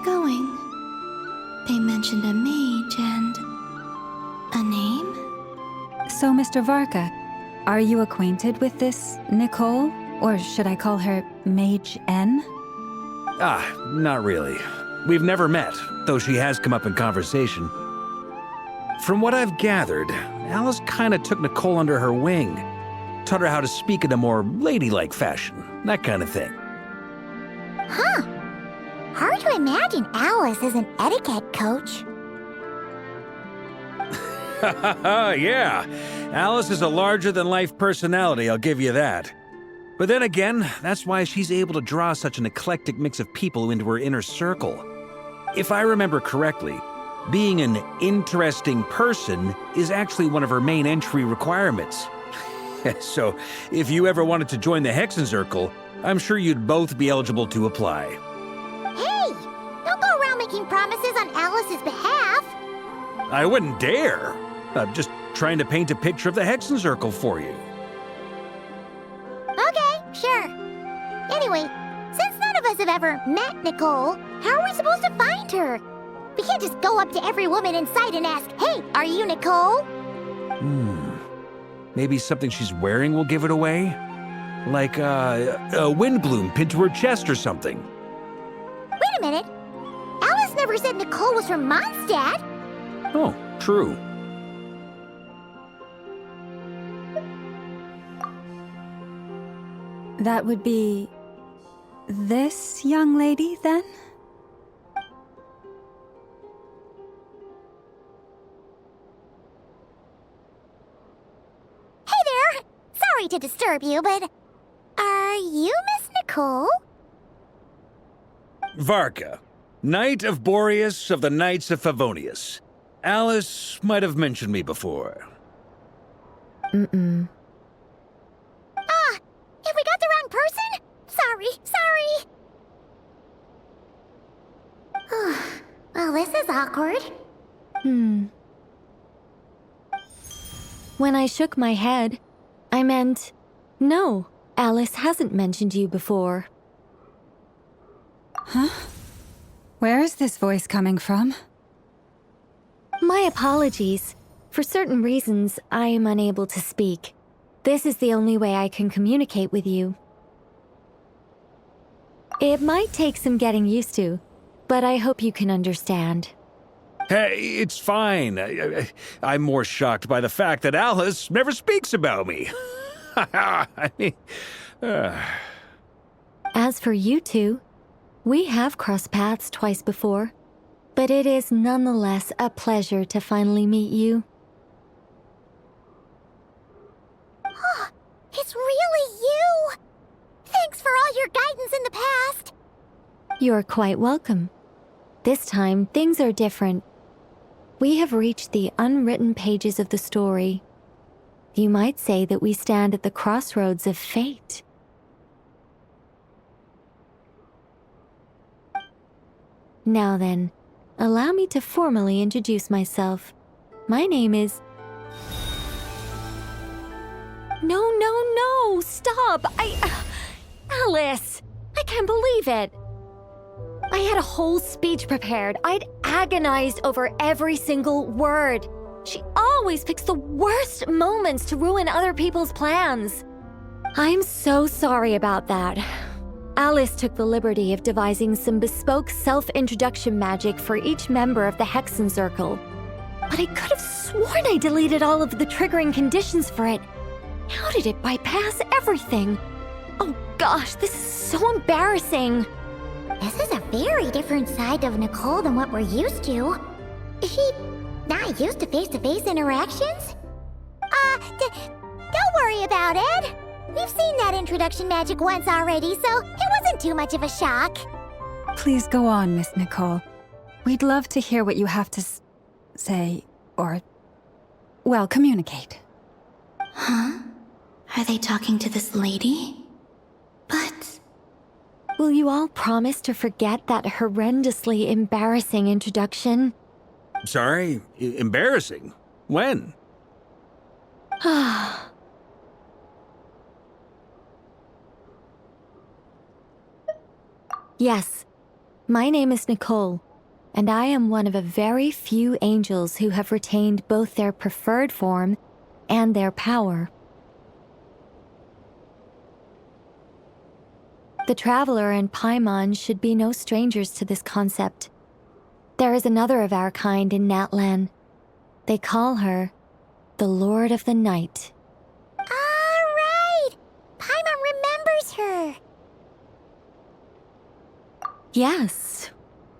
going? They mentioned a mage and... a name? So, Mr. Varka, are you acquainted with this Nicole? Or should I call her Mage N? Not really. We've never met, though she has come up in conversation. From what I've gathered, Alice kinda took Nicole under her wing. Taught her how to speak in a more ladylike fashion, that kind of thing. Huh. Hard to imagine Alice as an etiquette coach. Yeah, Alice is a larger-than-life personality, I'll give you that. But then again, that's why she's able to draw such an eclectic mix of people into her inner circle. If I remember correctly, being an interesting person is actually one of her main entry requirements. So, if you ever wanted to join the Hexenzirkel, I'm sure you'd both be eligible to apply. Hey! Don't go around making promises on Alice's behalf! I wouldn't dare. I'm just trying to paint a picture of the Hexenzirkel for you. Okay, sure. Anyway, since none of us have ever met Nicole, how are we supposed to find her? We can't just go up to every woman in sight and ask, "Hey, are you Nicole?" Maybe something she's wearing will give it away? Like, a wind bloom pinned to her chest or something. Wait a minute. Alice never said Nicole was from Mondstadt. Oh, true. That would be... this young lady, then? Hey there! Sorry to disturb you, but... are you Miss Nicole? Varka, Knight of Boreas of the Knights of Favonius. Alice might have mentioned me before. Mm-mm. Have we got the wrong person? Sorry. Well, this is awkward. When I shook my head, I meant, no, Alice hasn't mentioned you before. Huh? Where is this voice coming from? My apologies. For certain reasons, I am unable to speak. This is the only way I can communicate with you. It might take some getting used to, but I hope you can understand. Hey, it's fine. I'm more shocked by the fact that Alice never speaks about me. I mean... As for you two, we have crossed paths twice before, but it is nonetheless a pleasure to finally meet you. It's really you! Thanks for all your guidance in the past! You're quite welcome. This time, things are different. We have reached the unwritten pages of the story. You might say that we stand at the crossroads of fate. Now then, allow me to formally introduce myself. My name is... No, stop! Alice! I can't believe it! I had a whole speech prepared. I'd agonized over every single word. She always picks the worst moments to ruin other people's plans. I'm so sorry about that. Alice took the liberty of devising some bespoke self-introduction magic for each member of the Hexenzirkel. But I could have sworn I deleted all of the triggering conditions for it. How did it bypass everything? Oh gosh, this is so embarrassing. This is a very different side of Nicole than what we're used to. Is she not used to face-to-face interactions? Don't worry about it. We've seen that introduction magic once already, so it wasn't too much of a shock. Please go on, Miss Nicole. We'd love to hear what you have to say, or... well, communicate. Huh? Are they talking to this lady? But... will you all promise to forget that horrendously embarrassing introduction? Sorry? Embarrassing? When? Yes. My name is Nicole, and I am one of a very few angels who have retained both their preferred form and their power. The Traveler and Paimon should be no strangers to this concept. There is another of our kind in Natlan. They call her the Lord of the Night. All right! Paimon remembers her! Yes.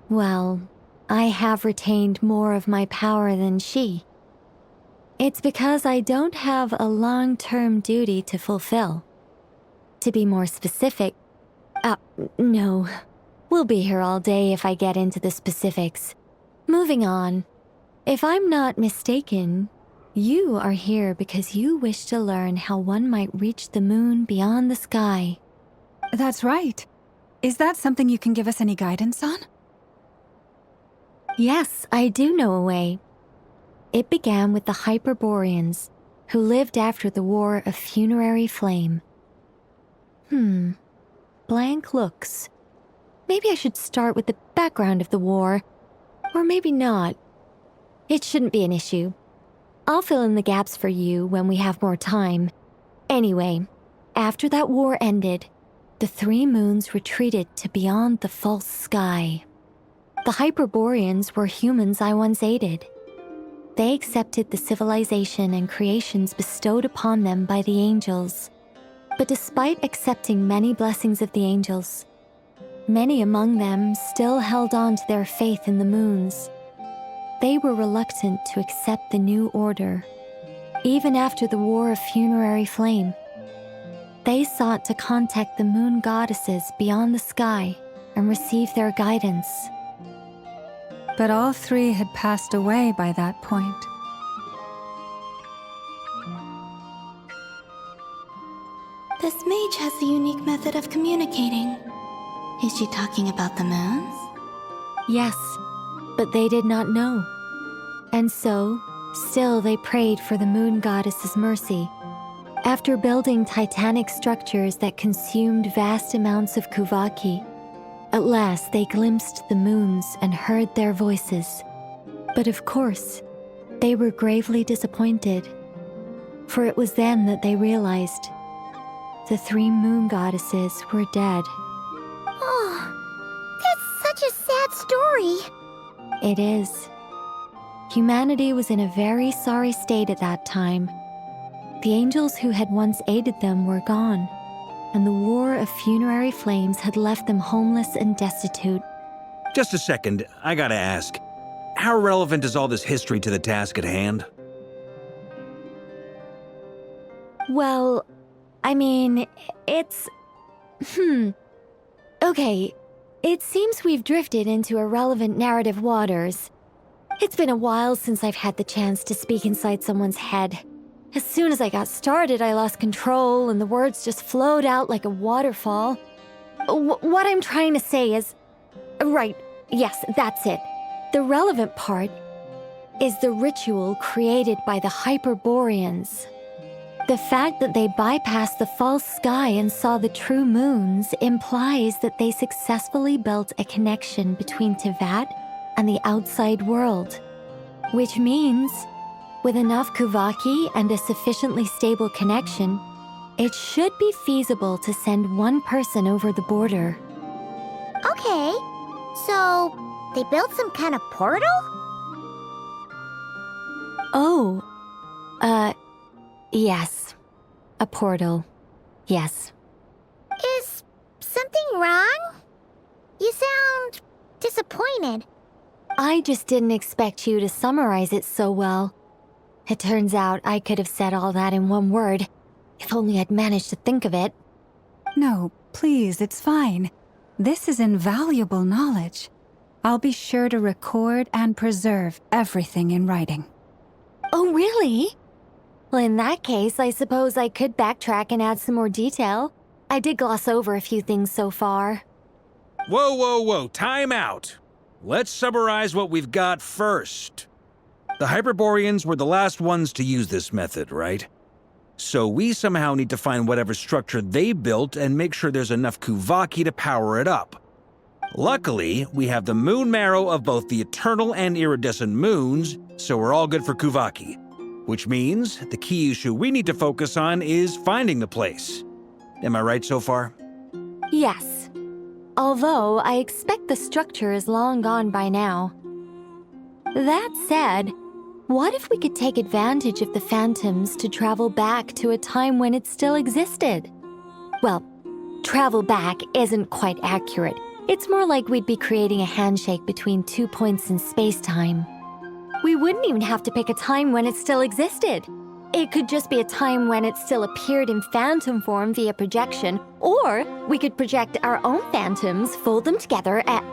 Well, I have retained more of my power than she. It's because I don't have a long-term duty to fulfill. To be more specific, no. We'll be here all day if I get into the specifics. Moving on. If I'm not mistaken, you are here because you wish to learn how one might reach the moon beyond the sky. That's right. Is that something you can give us any guidance on? Yes, I do know a way. It began with the Hyperboreans, who lived after the War of Funerary Flame. Blank looks. Maybe I should start with the background of the war. Or maybe not. It shouldn't be an issue. I'll fill in the gaps for you when we have more time. Anyway, after that war ended, the three moons retreated to beyond the false sky. The Hyperboreans were humans I once aided. They accepted the civilization and creations bestowed upon them by the angels. But despite accepting many blessings of the angels, many among them still held on to their faith in the moons. They were reluctant to accept the new order. Even after the War of Funerary Flame, they sought to contact the moon goddesses beyond the sky and receive their guidance. But all three had passed away by that point. This mage has a unique method of communicating. Is she talking about the moons? Yes, but they did not know. And so, still they prayed for the moon goddess's mercy. After building titanic structures that consumed vast amounts of Kuvaki, at last they glimpsed the moons and heard their voices. But of course, they were gravely disappointed. For it was then that they realized the three moon goddesses were dead. Oh, that's such a sad story. It is. Humanity was in a very sorry state at that time. The angels who had once aided them were gone, and the War of Funerary Flames had left them homeless and destitute. Just a second, I gotta ask. How relevant is all this history to the task at hand? Well, I mean, it's... Okay, it seems we've drifted into irrelevant narrative waters. It's been a while since I've had the chance to speak inside someone's head. As soon as I got started, I lost control and the words just flowed out like a waterfall. What I'm trying to say is... Right, yes, that's it. The relevant part is the ritual created by the Hyperboreans. The fact that they bypassed the false sky and saw the true moons implies that they successfully built a connection between Teyvat and the outside world. Which means, with enough Kuvaki and a sufficiently stable connection, it should be feasible to send one person over the border. Okay, so they built some kind of portal? Oh, yes. A portal. Yes. Is something wrong? You sound disappointed. I just didn't expect you to summarize it so well. It turns out I could have said all that in one word, if only I'd managed to think of it. No, please, it's fine. This is invaluable knowledge. I'll be sure to record and preserve everything in writing. Oh, really? Well, in that case, I suppose I could backtrack and add some more detail. I did gloss over a few things so far. Whoa, time out. Let's summarize what we've got first. The Hyperboreans were the last ones to use this method, right? So we somehow need to find whatever structure they built and make sure there's enough Kuvaki to power it up. Luckily, we have the moon marrow of both the eternal and iridescent moons, so we're all good for Kuvaki. Which means the key issue we need to focus on is finding the place. Am I right so far? Yes. Although I expect the structure is long gone by now. That said, what if we could take advantage of the phantoms to travel back to a time when it still existed? Well, travel back isn't quite accurate. It's more like we'd be creating a handshake between 2 points in space-time. We wouldn't even have to pick a time when it still existed. It could just be a time when it still appeared in phantom form via projection, or we could project our own phantoms, fold them together, and...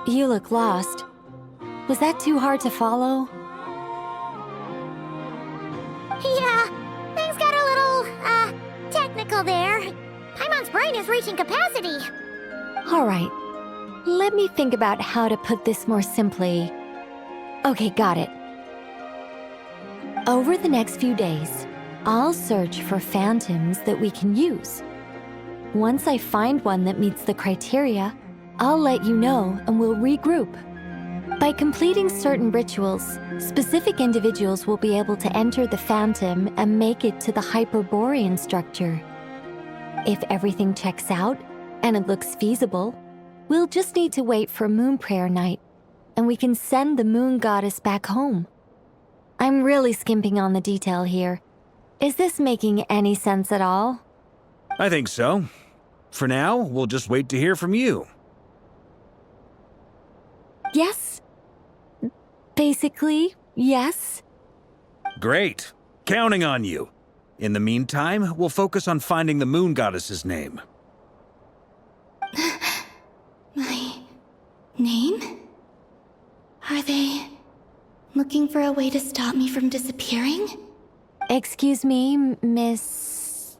You look lost. Was that too hard to follow? Yeah, things got a little, technical there. Paimon's brain is reaching capacity. All right. Let me think about how to put this more simply. Okay, got it. Over the next few days, I'll search for phantoms that we can use. Once I find one that meets the criteria, I'll let you know and we'll regroup. By completing certain rituals, specific individuals will be able to enter the phantom and make it to the Hyperborean structure. If everything checks out and it looks feasible, we'll just need to wait for Moon Prayer Night, and we can send the Moon Goddess back home. I'm really skimping on the detail here. Is this making any sense at all? I think so. For now, we'll just wait to hear from you. Yes. Basically, yes. Great. Counting on you. In the meantime, we'll focus on finding the Moon Goddess's name. My name? Are they looking for a way to stop me from disappearing? Excuse me, Miss...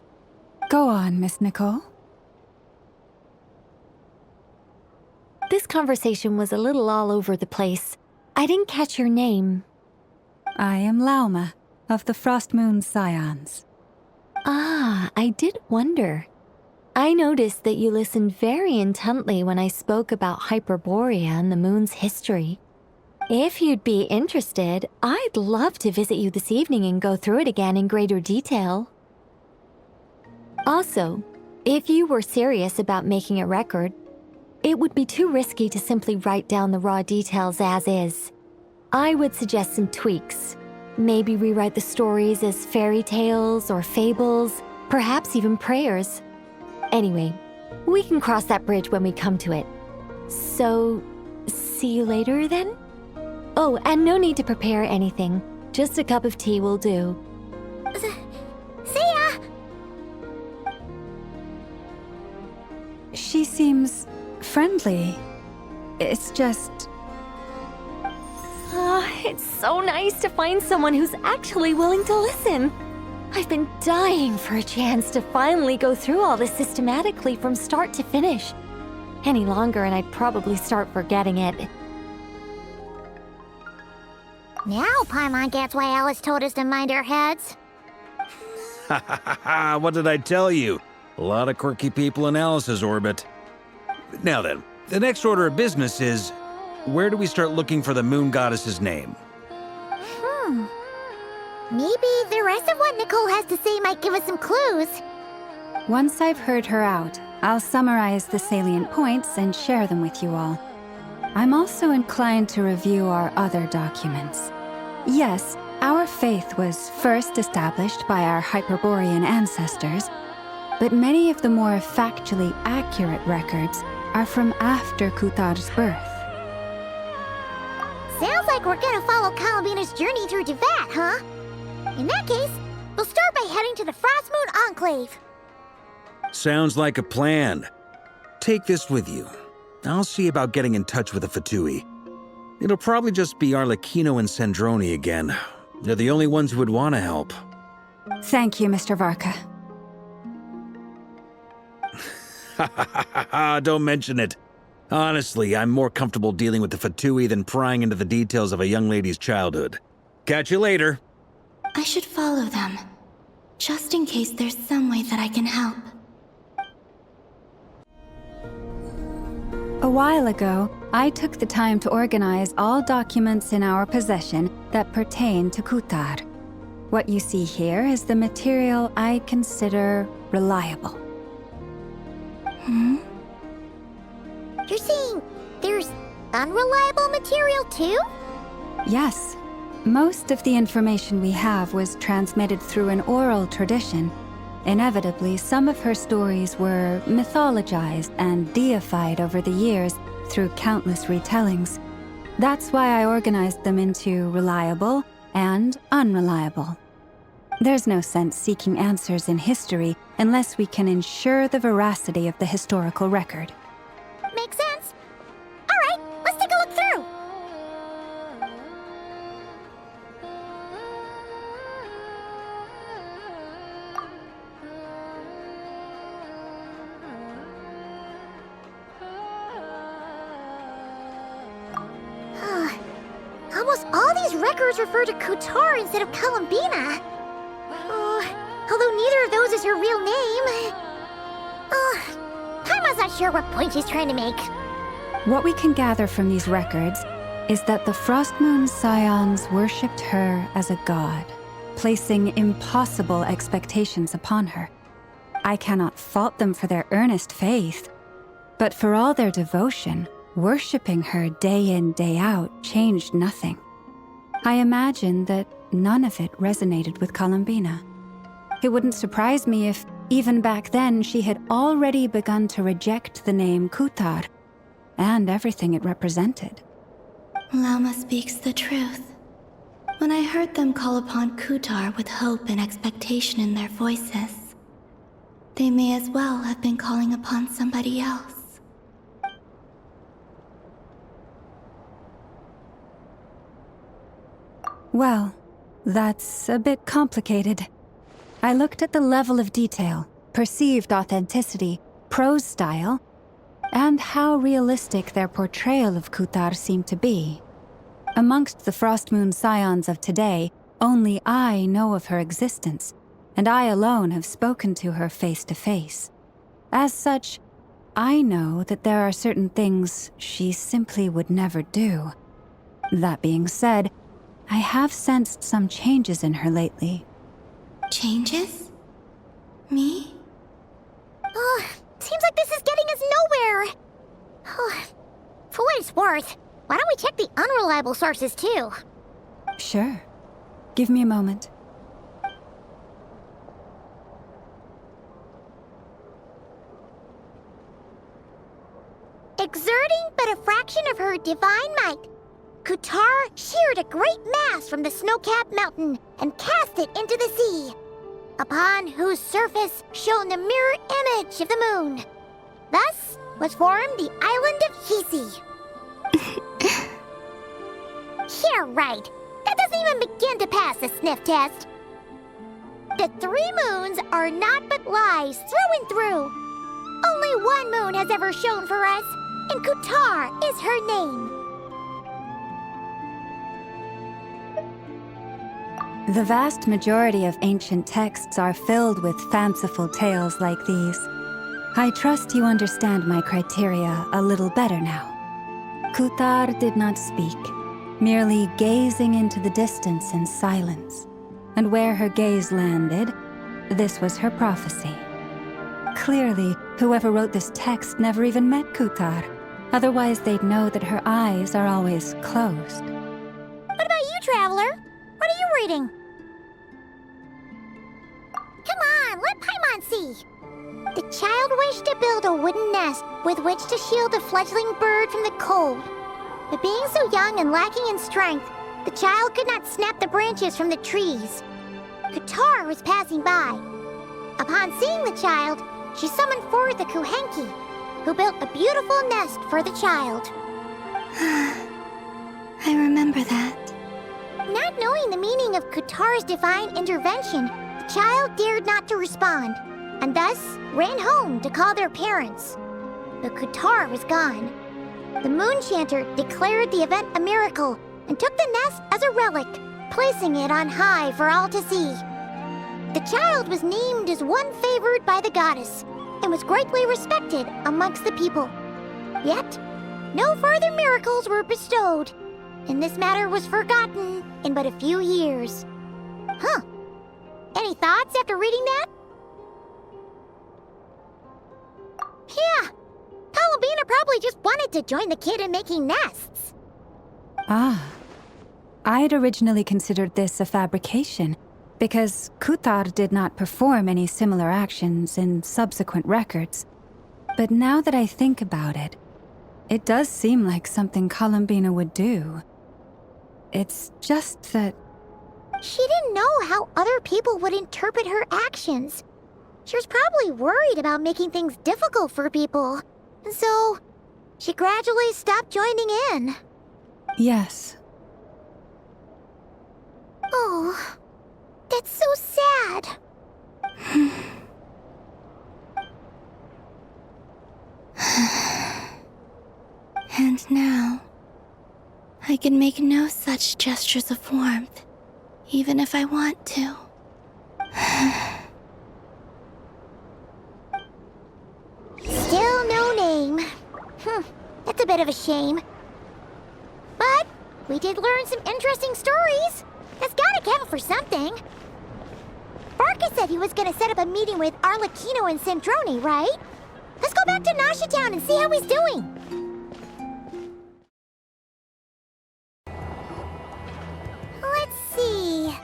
Go on, Miss Nicole. This conversation was a little all over the place. I didn't catch your name. I am Lauma, of the Frost Moon Scions. Ah, I did wonder. I noticed that you listened very intently when I spoke about Hyperborea and the moon's history. If you'd be interested, I'd love to visit you this evening and go through it again in greater detail. Also, if you were serious about making a record, it would be too risky to simply write down the raw details as is. I would suggest some tweaks. Maybe rewrite the stories as fairy tales or fables, perhaps even prayers. Anyway, we can cross that bridge when we come to it. So, see you later then? Oh, and no need to prepare anything. Just a cup of tea will do. See ya! She seems friendly. It's just... It's so nice to find someone who's actually willing to listen. I've been dying for a chance to finally go through all this systematically from start to finish. Any longer and I'd probably start forgetting it. Now Paimon gets why Alice told us to mind our heads. Ha ha ha ha, what did I tell you? A lot of quirky people in Alice's orbit. Now then, the next order of business is, where do we start looking for the Moon Goddess's name? Maybe the rest of what Nicole has to say might give us some clues. Once I've heard her out, I'll summarize the salient points and share them with you all. I'm also inclined to review our other documents. Yes, our faith was first established by our Hyperborean ancestors, but many of the more factually accurate records are from after Kutar's birth. Sounds like we're gonna follow Columbina's journey through Devat, huh? In that case, we'll start by heading to the Frost Moon Enclave. Sounds like a plan. Take this with you. I'll see about getting in touch with the Fatui. It'll probably just be Arlecchino and Sandroni again. They're the only ones who would want to help. Thank you, Mr. Varka. Ha ha ha ha ha, don't mention it. Honestly, I'm more comfortable dealing with the Fatui than prying into the details of a young lady's childhood. Catch you later. I should follow them, just in case there's some way that I can help. A while ago, I took the time to organize all documents in our possession that pertain to Kutar. What you see here is the material I consider reliable. You're saying there's unreliable material too? Yes. Most of the information we have was transmitted through an oral tradition. Inevitably, some of her stories were mythologized and deified over the years through countless retellings. That's why I organized them into reliable and unreliable. There's no sense seeking answers in history unless we can ensure the veracity of the historical record. Makes sense. All right, let's take a look through. Almost all these records refer to Kutar instead of Columbina. Although neither of those is her real name. Paimon's not sure what point she's trying to make. What we can gather from these records is that the Frost Moon Scions worshipped her as a god, placing impossible expectations upon her. I cannot fault them for their earnest faith, but for all their devotion, worshipping her day in, day out changed nothing. I imagine that none of it resonated with Columbina. It wouldn't surprise me if, even back then, she had already begun to reject the name Kutar and everything it represented. Lama speaks the truth. When I heard them call upon Kutar with hope and expectation in their voices, they may as well have been calling upon somebody else. Well, that's a bit complicated. I looked at the level of detail, perceived authenticity, prose style, and how realistic their portrayal of Kutar seemed to be. Amongst the Frostmoon Scions of today, only I know of her existence, and I alone have spoken to her face to face. As such, I know that there are certain things she simply would never do. That being said, I have sensed some changes in her lately. Changes? Me? Seems like this is getting us nowhere. For what it's worth, why don't we check the unreliable sources too? Sure. Give me a moment. Exerting but a fraction of her divine might, Kutar sheared a great mass from the snow-capped mountain and cast it into the sea, upon whose surface shone the mirror image of the moon. Thus was formed the island of Hisi. Yeah, right. That doesn't even begin to pass the sniff test. The 3 moons are naught but lies through and through. Only one moon has ever shone for us, and Kutar is her name. The vast majority of ancient texts are filled with fanciful tales like these. I trust you understand my criteria a little better now. Kutar did not speak, merely gazing into the distance in silence. And where her gaze landed, this was her prophecy. Clearly, whoever wrote this text never even met Kutar. Otherwise, they'd know that her eyes are always closed. What about you, Traveler? What are you reading? Come on, let Paimon see. The child wished to build a wooden nest with which to shield a fledgling bird from the cold. But being so young and lacking in strength, the child could not snap the branches from the trees. Kutar was passing by. Upon seeing the child, she summoned forth the Kuhenki, who built a beautiful nest for the child. I remember that. Not knowing the meaning of Kutar's divine intervention, the child dared not to respond, and thus ran home to call their parents. But Kutar was gone. The moon chanter declared the event a miracle and took the nest as a relic, placing it on high for all to see. The child was named as one favored by the goddess and was greatly respected amongst the people. Yet, no further miracles were bestowed, and this matter was forgotten in but a few years. Huh. Any thoughts after reading that? Yeah. Columbina probably just wanted to join the kid in making nests. Ah. I'd originally considered this a fabrication, because Kutar did not perform any similar actions in subsequent records. But now that I think about it, it does seem like something Columbina would do. It's just that... She didn't know how other people would interpret her actions. She was probably worried about making things difficult for people. And so, she gradually stopped joining in. Yes. Oh, that's so sad. And now, I can make no such gestures of warmth, even if I want to. Still no name. That's a bit of a shame. But we did learn some interesting stories. That's gotta count for something. Barca said he was gonna set up a meeting with Arlecchino and Sandrone, right? Let's go back to Nasha Town and see how he's doing. Let's see.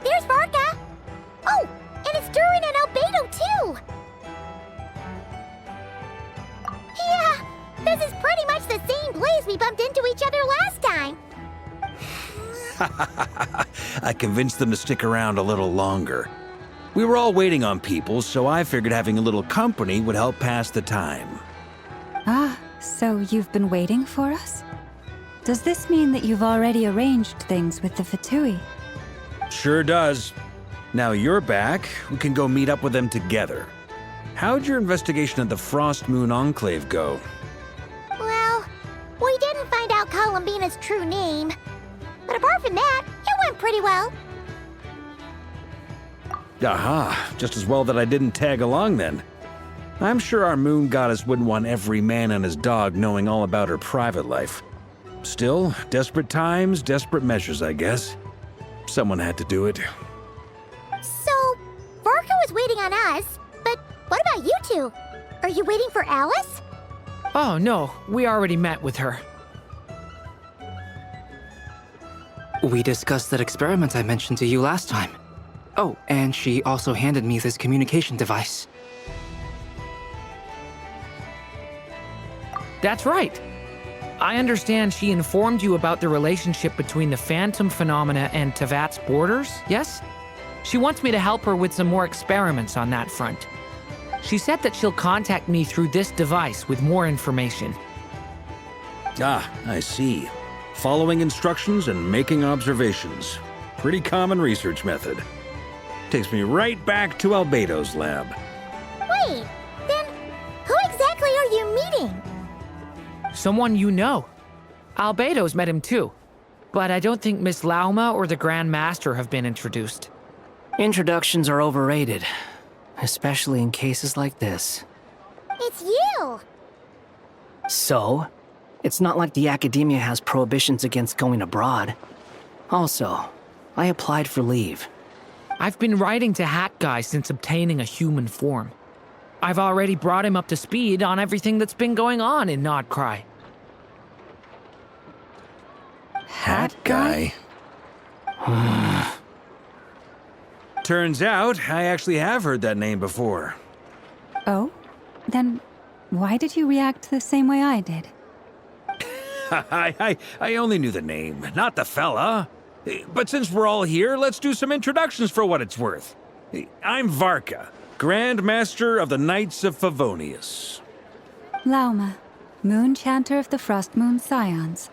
There's Barca. Oh, and it's Durin and Albedo too. Yeah, this is pretty much the same place we bumped into each other last time. I convinced them to stick around a little longer. We were all waiting on people, so I figured having a little company would help pass the time. Ah, so you've been waiting for us? Does this mean that you've already arranged things with the Fatui? Sure does. Now you're back, we can go meet up with them together. How'd your investigation of the Frost Moon Enclave go? Well, we didn't find out Columbina's true name. But apart from that, it went pretty well. Aha, just as well that I didn't tag along then. I'm sure our moon goddess wouldn't want every man and his dog knowing all about her private life. Still, desperate times, desperate measures, I guess. Someone had to do it. So, Varka was waiting on us, but what about you two? Are you waiting for Alice? Oh, no, we already met with her. We discussed that experiment I mentioned to you last time. Oh, and she also handed me this communication device. That's right. I understand she informed you about the relationship between the phantom phenomena and Tevat's borders, yes? She wants me to help her with some more experiments on that front. She said that she'll contact me through this device with more information. Ah, I see. Following instructions and making observations. Pretty common research method. Takes me right back to Albedo's lab. Wait, then who exactly are you meeting? Someone you know. Albedo's met him too. But I don't think Miss Lauma or the Grand Master have been introduced. Introductions are overrated, especially in cases like this. It's you! So, it's not like the academia has prohibitions against going abroad. Also, I applied for leave. I've been writing to Hat Guy since obtaining a human form. I've already brought him up to speed on everything that's been going on in Nod-Krai. Hat guy? Turns out, I actually have heard that name before. Oh? Then why did you react the same way I did? I only knew the name, not the fella. But since we're all here, let's do some introductions for what it's worth. I'm Varka, Grand Master of the Knights of Favonius. Lauma, Moon Chanter of the Frost Moon Scions.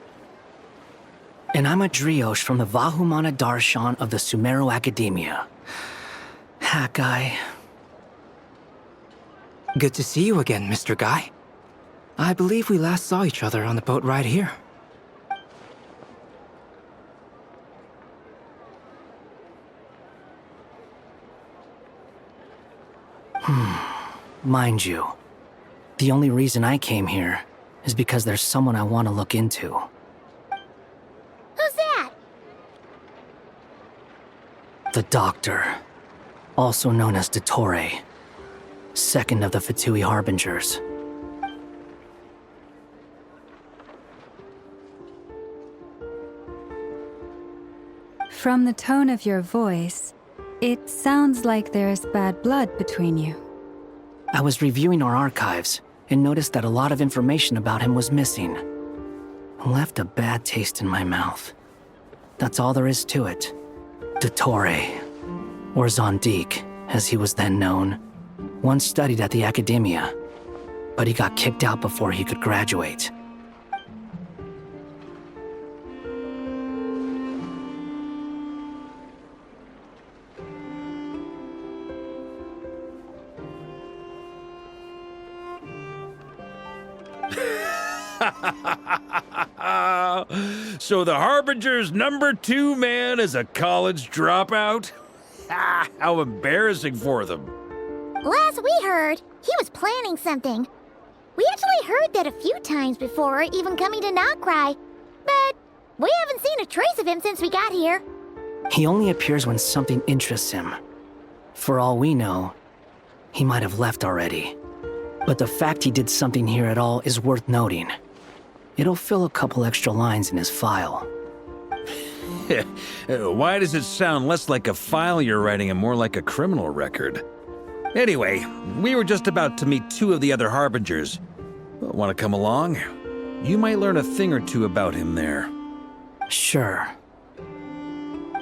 And I'm a Driosh from the Vahumana Darshan of the Sumero Academia. Hat Guy. Good to see you again, Mr. Guy. I believe we last saw each other on the boat ride here. Mind you, the only reason I came here is because there's someone I want to look into. Who's that? The Doctor, also known as Dottore, second of the Fatui Harbingers. From the tone of your voice, it sounds like there's bad blood between you. I was reviewing our archives and noticed that a lot of information about him was missing. Left a bad taste in my mouth. That's all there is to it. Dottore, or Zondik, as he was then known, once studied at the Academia, but he got kicked out before he could graduate. So the Harbinger's #2 man is a college dropout? How embarrassing for them. Last we heard, he was planning something. We actually heard that a few times before, even coming to Nod-Krai, but we haven't seen a trace of him since we got here. He only appears when something interests him. For all we know, he might have left already. But the fact he did something here at all is worth noting. It'll fill a couple extra lines in his file. Why does it sound less like a file you're writing and more like a criminal record? Anyway, we were just about to meet 2 of the other Harbingers. Want to come along? You might learn a thing or two about him there. Sure.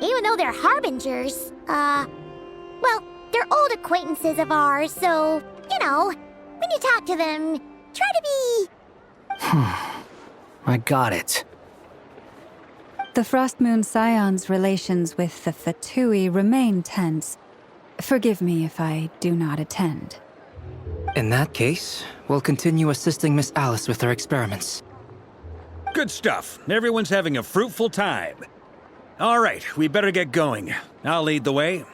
Even though they're Harbingers, well, they're old acquaintances of ours, so, you know, when you talk to them, try to be... I got it. The Frost Moon Scion's relations with the Fatui remain tense. Forgive me if I do not attend. In that case, we'll continue assisting Miss Alice with her experiments. Good stuff. Everyone's having a fruitful time. All right, we better get going. I'll lead the way.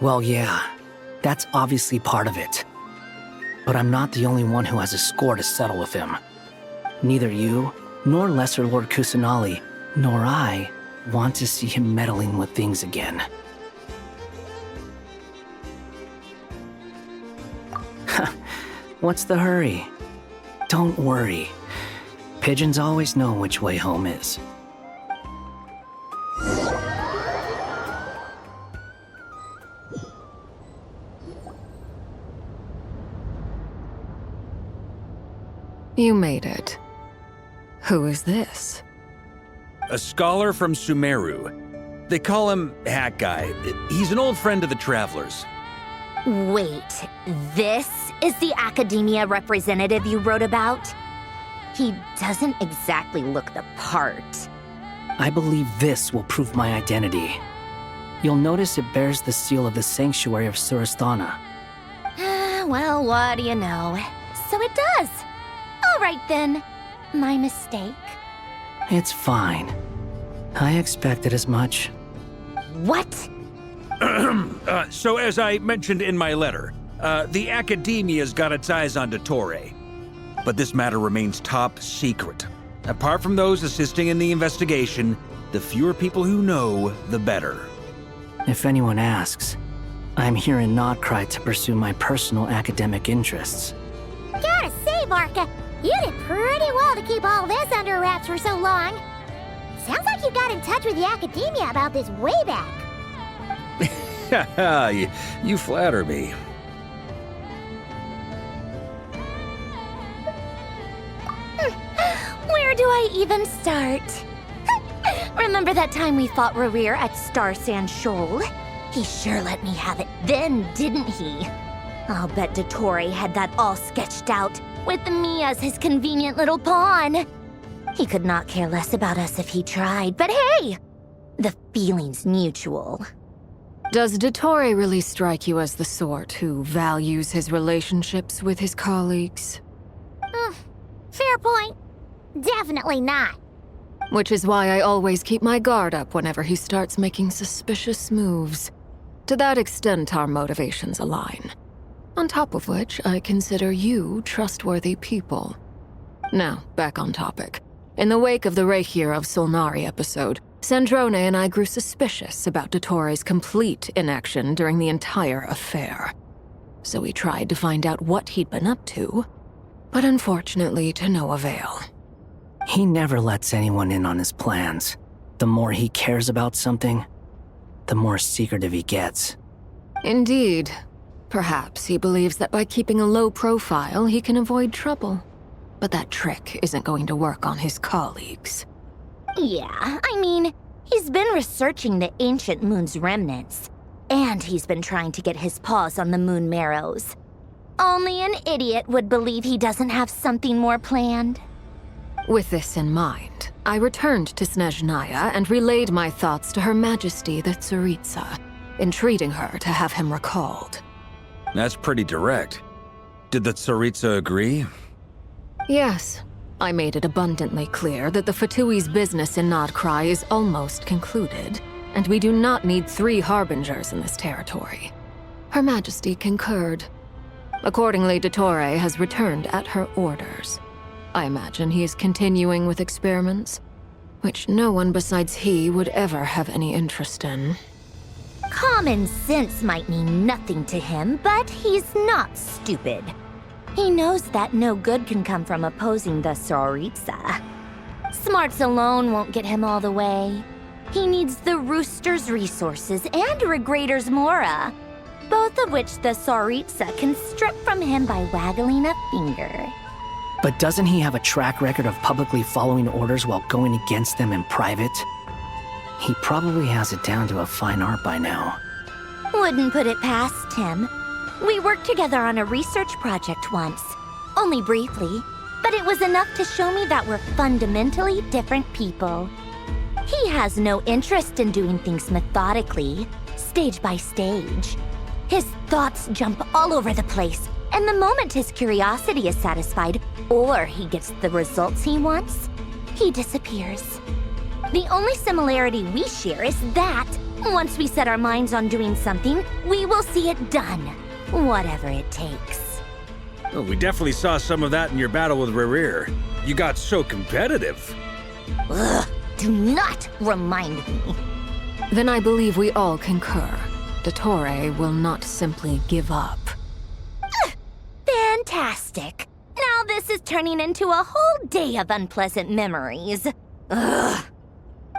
Well, yeah, that's obviously part of it. But I'm not the only one who has a score to settle with him. Neither you, nor Lesser Lord Kusanali, nor I want to see him meddling with things again. What's the hurry? Don't worry. Pigeons always know which way home is. You made it. Who is this? A scholar from Sumeru. They call him Hat Guy. He's an old friend of the Travelers. Wait, this is the Academia representative you wrote about? He doesn't exactly look the part. I believe this will prove my identity. You'll notice it bears the seal of the Sanctuary of Surasthana. Well, what do you know? So it does. All right then. My mistake. It's fine. I expected as much. What? So as I mentioned in my letter, the Academia's got its eyes on Dottore. But this matter remains top secret. Apart from those assisting in the investigation, the fewer people who know, the better. If anyone asks, I'm here in Nod-Krai to pursue my personal academic interests. Gotta say, Barca, you did pretty well to keep all this under wraps for so long. Sounds like you got in touch with the Academia about this way back. You flatter me. Where do I even start? Remember that time we fought Rerir at Star Sand Shoal? He sure let me have it then, didn't he? I'll bet Dottore had that all sketched out, with me as his convenient little pawn. He could not care less about us if he tried, but hey! The feeling's mutual. Does Dottore really strike you as the sort who values his relationships with his colleagues? Fair point. Definitely not. which is why I always keep my guard up whenever he starts making suspicious moves. To that extent, our motivations align. On top of which, I consider you trustworthy people. Now, back on topic. In the wake of the Reikir of Solnari episode, Sandrone and I grew suspicious about Dottore's complete inaction during the entire affair. So we tried to find out what he'd been up to, but unfortunately to no avail. He never lets anyone in on his plans. The more he cares about something, the more secretive he gets. Indeed. Perhaps he believes that by keeping a low profile, he can avoid trouble. But that trick isn't going to work on his colleagues. Yeah, I mean, he's been researching the ancient moon's remnants. And he's been trying to get his paws on the moon marrows. Only an idiot would believe he doesn't have something more planned. With this in mind, I returned to Snezhnaya and relayed my thoughts to Her Majesty the Tsaritsa, entreating her to have him recalled. That's pretty direct. Did the Tsaritsa agree? Yes. I made it abundantly clear that the Fatui's business in Nod-Krai is almost concluded, and we do not need 3 harbingers in this territory. Her Majesty concurred. Accordingly, Dottore has returned at her orders. I imagine he is continuing with experiments, which no one besides he would ever have any interest in. Common sense might mean nothing to him, but he's not stupid. He knows that no good can come from opposing the Tsaritsa. Smarts alone won't get him all the way. He needs the Rooster's resources and Regrator's Mora, both of which the Tsaritsa can strip from him by waggling a finger. But doesn't he have a track record of publicly following orders while going against them in private? He probably has it down to a fine art by now. Wouldn't put it past him. We worked together on a research project once. Only briefly, but it was enough to show me that we're fundamentally different people. He has no interest in doing things methodically, stage by stage. His thoughts jump all over the place, and the moment his curiosity is satisfied, or he gets the results he wants, he disappears. The only similarity we share is that, once we set our minds on doing something, we will see it done, whatever it takes. Oh, we definitely saw some of that in your battle with Rerir. You got so competitive. Ugh, do not remind me. Then I believe we all concur. Dottore will not simply give up. Fantastic. Now this is turning into a whole day of unpleasant memories. Ugh.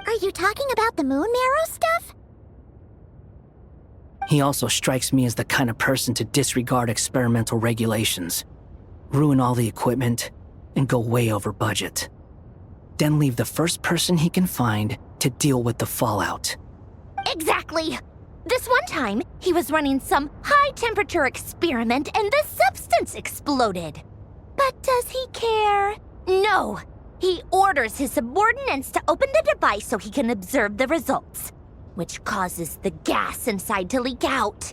Are you talking about the moon marrow stuff? He also strikes me as the kind of person to disregard experimental regulations, ruin all the equipment, and go way over budget. Then leave the first person he can find to deal with the fallout. Exactly. This one time, he was running some high-temperature experiment and the substance exploded. But does he care? No. He orders his subordinates to open the device so he can observe the results, which causes the gas inside to leak out.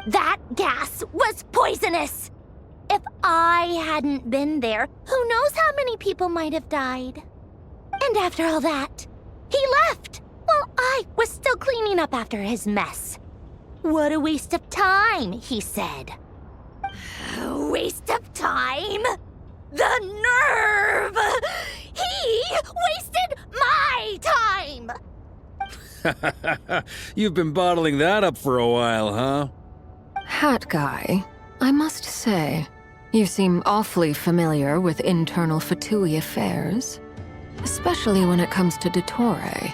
That gas was poisonous! If I hadn't been there, who knows how many people might have died. And after all that, he left, while I was still cleaning up after his mess. What a waste of time, he said. Waste of time? The nerve! He wasted my time! You've been bottling that up for a while, huh? Hat guy, I must say, you seem awfully familiar with internal Fatui affairs. Especially when it comes to Dottore.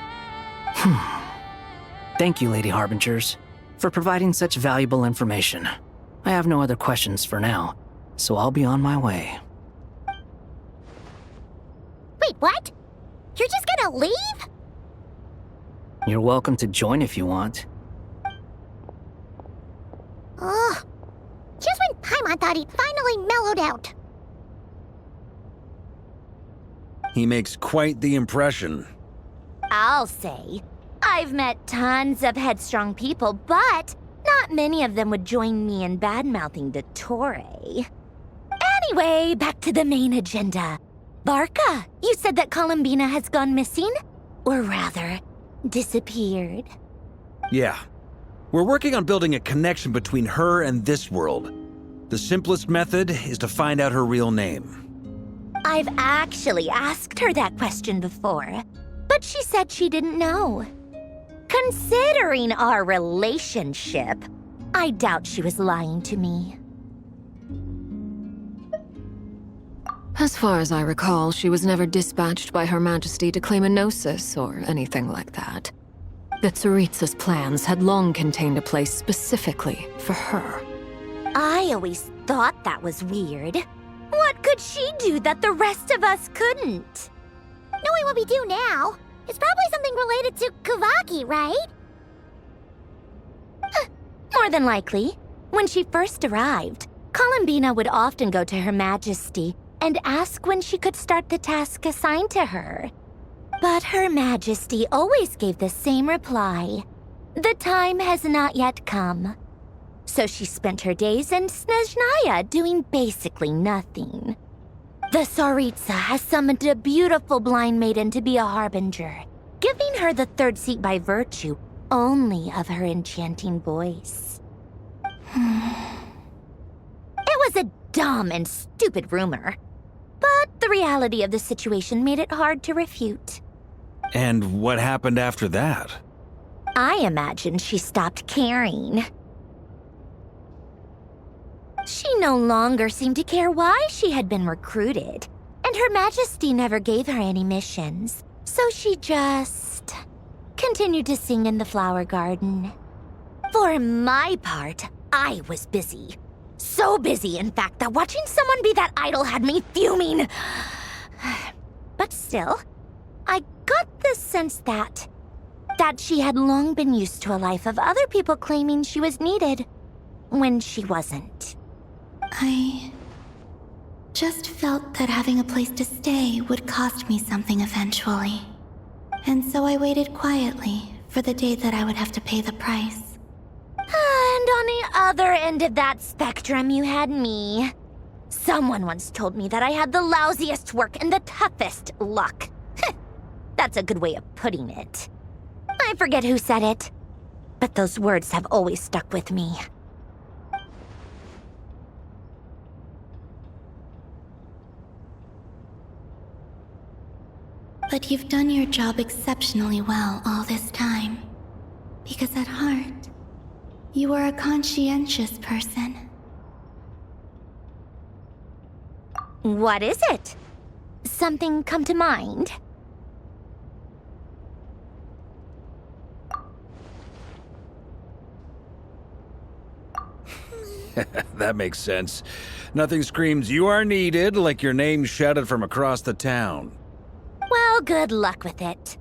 Thank you, Lady Harbingers, for providing such valuable information. I have no other questions for now, so I'll be on my way. Wait, what? You're just gonna leave? You're welcome to join if you want. Ugh. Just when Paimon thought he'd finally mellowed out. He makes quite the impression. I'll say. I've met tons of headstrong people, but not many of them would join me in bad-mouthing Dottore. Anyway, back to the main agenda. Barca, you said that Columbina has gone missing? Or rather, disappeared. Yeah. We're working on building a connection between her and this world. The simplest method is to find out her real name. I've actually asked her that question before, but she said she didn't know. Considering our relationship, I doubt she was lying to me. As far as I recall, she was never dispatched by Her Majesty to claim a gnosis or anything like that. The Tsaritsa's plans had long contained a place specifically for her. I always thought that was weird. What could she do that the rest of us couldn't? Knowing what we do now, it's probably something related to Kavaki, right? More than likely. When she first arrived, Columbina would often go to Her Majesty and ask when she could start the task assigned to her. But Her Majesty always gave the same reply. The time has not yet come. So she spent her days in Snezhnaya doing basically nothing. The Tsaritsa has summoned a beautiful blind maiden to be a harbinger, giving her the third seat by virtue only of her enchanting voice. It was a dumb and stupid rumor, but the reality of the situation made it hard to refute. And what happened after that? I imagine she stopped caring. She no longer seemed to care why she had been recruited, and Her Majesty never gave her any missions, so she just continued to sing in the flower garden. For my part, I was busy. So busy, in fact, that watching someone be that idol had me fuming. But still, I got the sense that she had long been used to a life of other people claiming she was needed when she wasn't. I just felt that having a place to stay would cost me something eventually. And so I waited quietly for the day that I would have to pay the price. And on the other end of that spectrum, you had me. Someone once told me that I had the lousiest work and the toughest luck. That's a good way of putting it. I forget who said it, but those words have always stuck with me. But you've done your job exceptionally well all this time. Because at heart, you are a conscientious person. What is it? Something come to mind? That makes sense. Nothing screams you are needed like your name shouted from across the town. Well, good luck with it.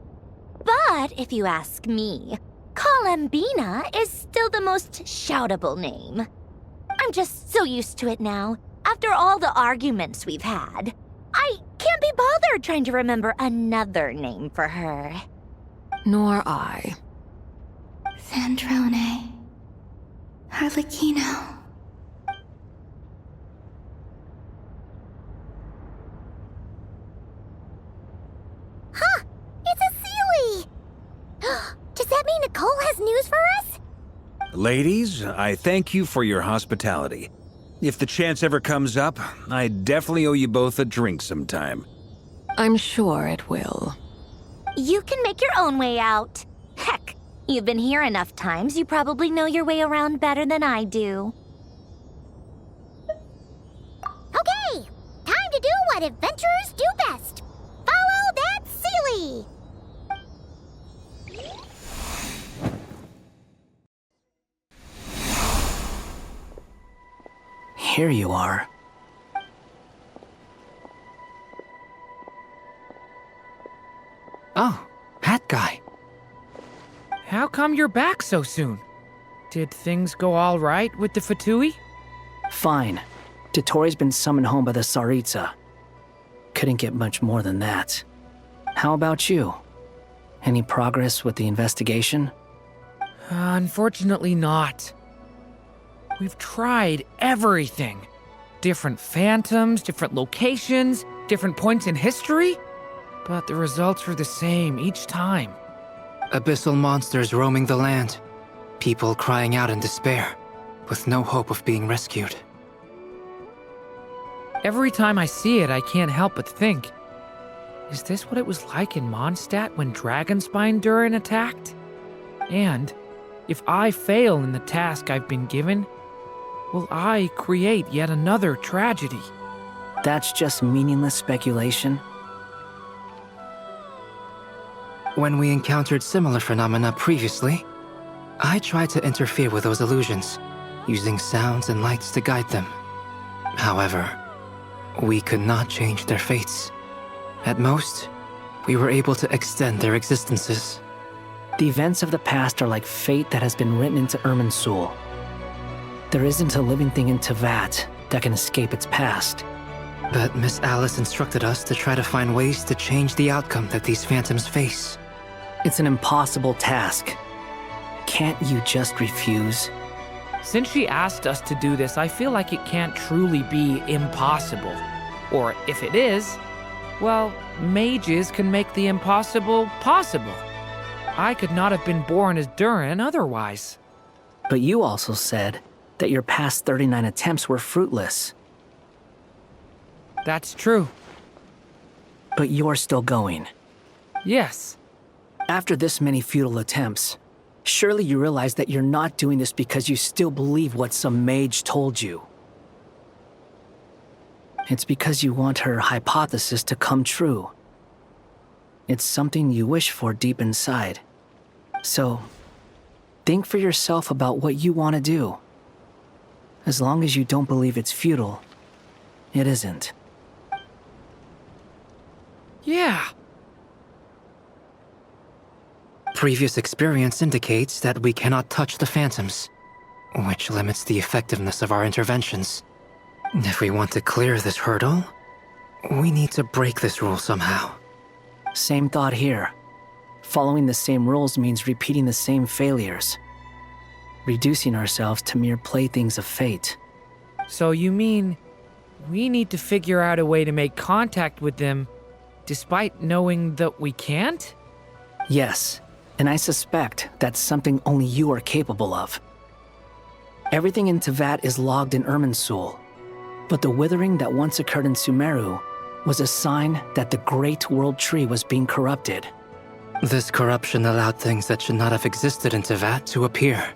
But if you ask me, Columbina is still the most shoutable name. I'm just so used to it now, after all the arguments we've had. I can't be bothered trying to remember another name for her. Nor I. Sandrone. Harlequino. Huh! It's a Sealy! Does that mean Nicole has news for us? Ladies, I thank you for your hospitality. If the chance ever comes up, I definitely owe you both a drink sometime. I'm sure it will. You can make your own way out. Heck, you've been here enough times, you probably know your way around better than I do. Okay, time to do what adventurers do best. Follow that Sealy! Here you are. Oh, hat guy. How come you're back so soon? Did things go all right with the Fatui? Fine. Dotori's been summoned home by the Tsaritsa. Couldn't get much more than that. How about you? Any progress with the investigation? Unfortunately not. We've tried everything. Different phantoms, different locations, different points in history, but the results are the same each time. Abyssal monsters roaming the land. People crying out in despair, with no hope of being rescued. Every time I see it, I can't help but think, is this what it was like in Mondstadt when Dragonspine Durin attacked? And if I fail in the task I've been given, will I create yet another tragedy? That's just meaningless speculation. When we encountered similar phenomena previously, I tried to interfere with those illusions, using sounds and lights to guide them. However, we could not change their fates. At most, we were able to extend their existences. The events of the past are like fate that has been written into Irminsul. There isn't a living thing in Teyvat that can escape its past. But Miss Alice instructed us to try to find ways to change the outcome that these phantoms face. It's an impossible task. Can't you just refuse? Since she asked us to do this, I feel like it can't truly be impossible. Or if it is, well, mages can make the impossible possible. I could not have been born as Durin otherwise. But you also said that your past 39 attempts were fruitless. That's true. But you're still going. Yes. After this many futile attempts, surely you realize that you're not doing this because you still believe what some mage told you. It's because you want her hypothesis to come true. It's something you wish for deep inside. So, think for yourself about what you want to do. As long as you don't believe it's futile, it isn't. Yeah. Previous experience indicates that we cannot touch the phantoms, which limits the effectiveness of our interventions. If we want to clear this hurdle, we need to break this rule somehow. Same thought here. Following the same rules means repeating the same failures. Reducing ourselves to mere playthings of fate. So you mean we need to figure out a way to make contact with them despite knowing that we can't? Yes, and I suspect that's something only you are capable of. Everything in Teyvat is logged in Irminsul, but the withering that once occurred in Sumeru was a sign that the Great World Tree was being corrupted. This corruption allowed things that should not have existed in Teyvat to appear.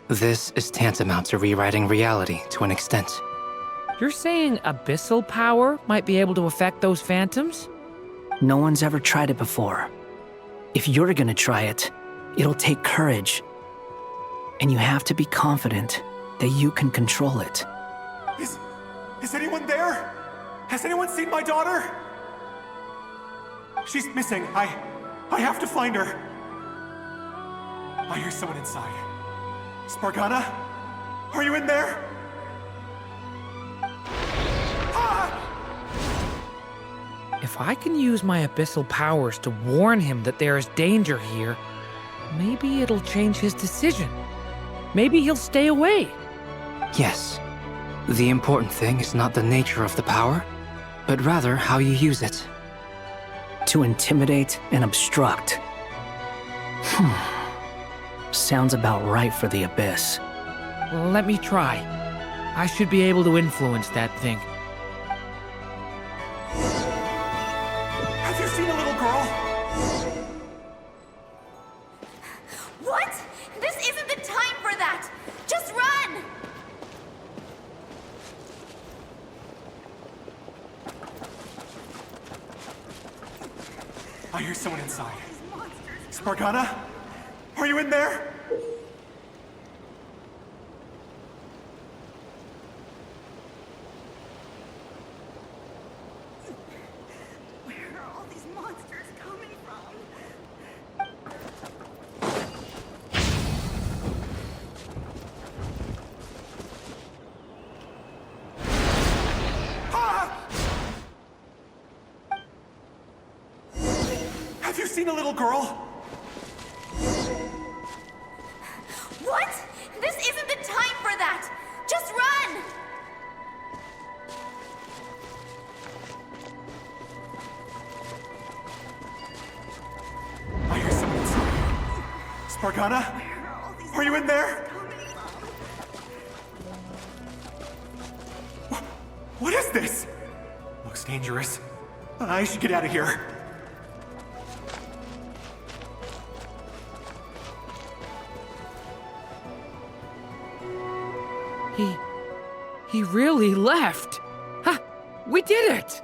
This is tantamount to rewriting reality to an extent. You're saying abyssal power might be able to affect those phantoms? No one's ever tried it before. If you're gonna try it, it'll take courage. And you have to be confident that you can control it. Is anyone there? Has anyone seen my daughter? She's missing. I have to find her. I hear someone inside. Spargana? Are you in there? If I can use my abyssal powers to warn him that there is danger here, maybe it'll change his decision. Maybe he'll stay away. Yes. The important thing is not the nature of the power, but rather how you use it. To intimidate and obstruct. Sounds about right for the Abyss. Well, let me try. I should be able to influence that thing. Have you seen a little girl? What? This isn't the time for that! Just run! I hear someone inside. Spargana? Are you in there? Where are all these monsters coming from? Have you seen a little girl? What? This isn't the time for that! Just run! Spargana? Are you in there? What is this? Looks dangerous. I should get out of here. He really left. Ha! We did it!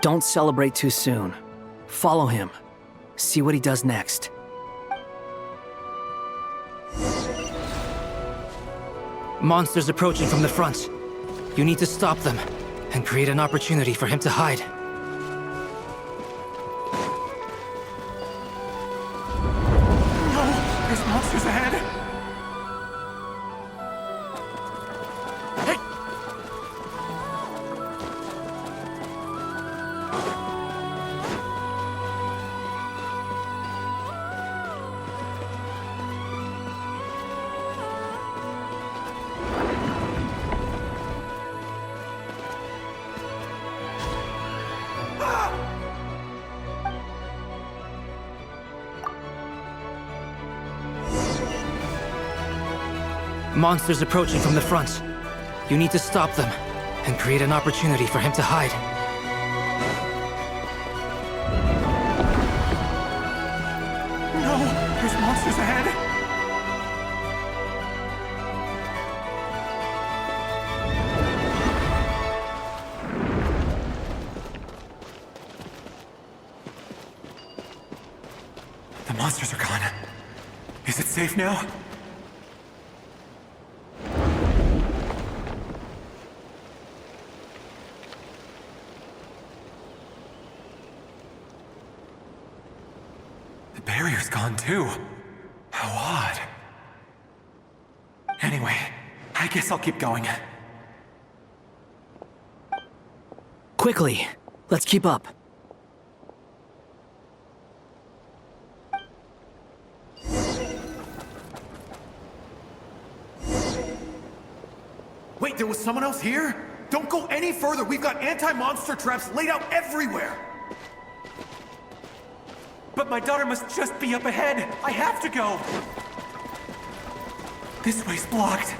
Don't celebrate too soon. Follow him. See what he does next. Monsters approaching from the front. You need to stop them and create an opportunity for him to hide. No! There's monsters ahead! Hey! Monsters approaching from the front. You need to stop them and create an opportunity for him to hide. No! There's monsters ahead! The monsters are gone. Is it safe now? The barrier's gone too. How odd. Anyway, I guess I'll keep going. Quickly, let's keep up. Wait, there was someone else here? Don't go any further. We've got anti-monster traps laid out everywhere. But my daughter must just be up ahead. I have to go. This way's blocked.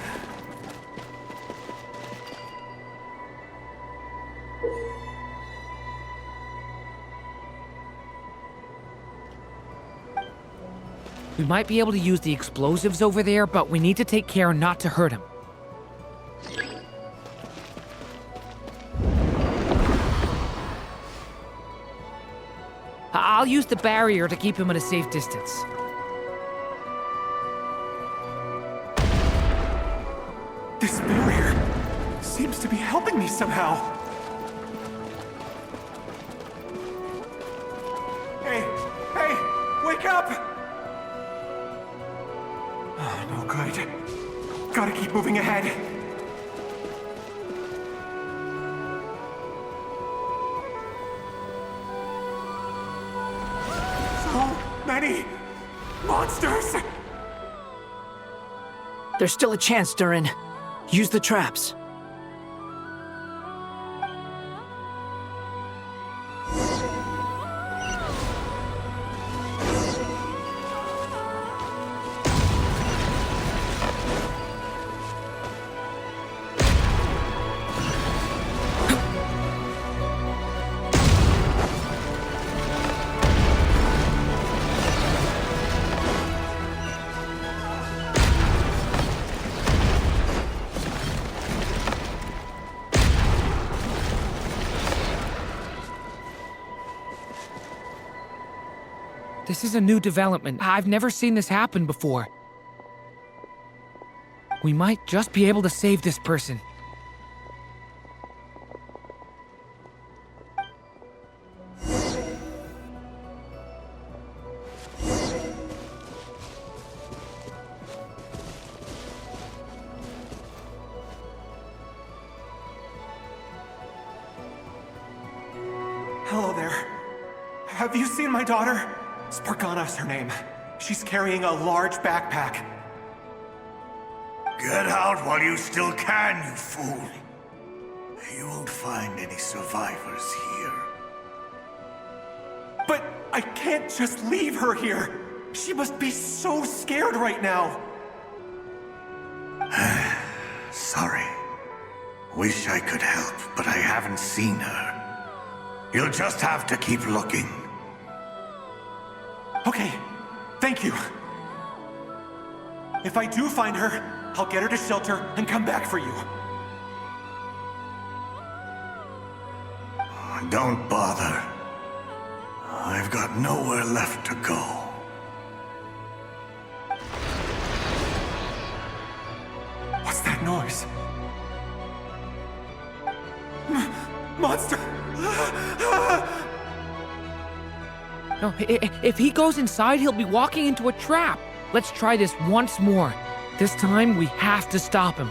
We might be able to use the explosives over there, but we need to take care not to hurt him. I'll use the barrier to keep him at a safe distance. This barrier seems to be helping me somehow. Hey, wake up! Oh, no good. Gotta keep moving ahead. So many monsters! There's still a chance, Durin. Use the traps. This is a new development. I've never seen this happen before. We might just be able to save this person. Hello there. Have you seen my daughter? Spargana's her name. She's carrying a large backpack. Get out while you still can, you fool. You won't find any survivors here. But I can't just leave her here. She must be so scared right now. Sorry. Wish I could help, but I haven't seen her. You'll just have to keep looking. Okay, thank you. If I do find her, I'll get her to shelter and come back for you. Don't bother. I've got nowhere left to go. What's that noise? Monster! No, if he goes inside, he'll be walking into a trap. Let's try this once more. This time, we have to stop him.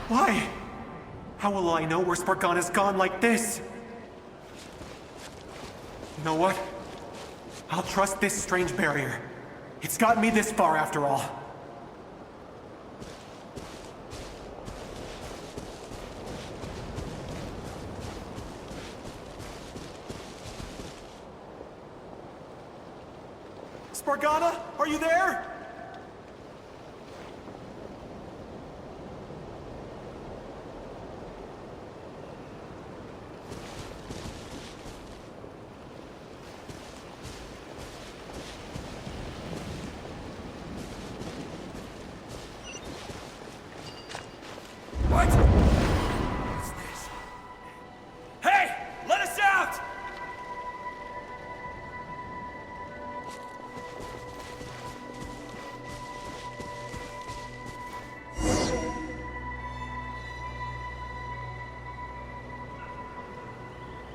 Why? How will I know where Spargana's gone like this? You know what? I'll trust this strange barrier. It's gotten me this far after all. Spargana, are you there? What? What's this? Hey! Let us out!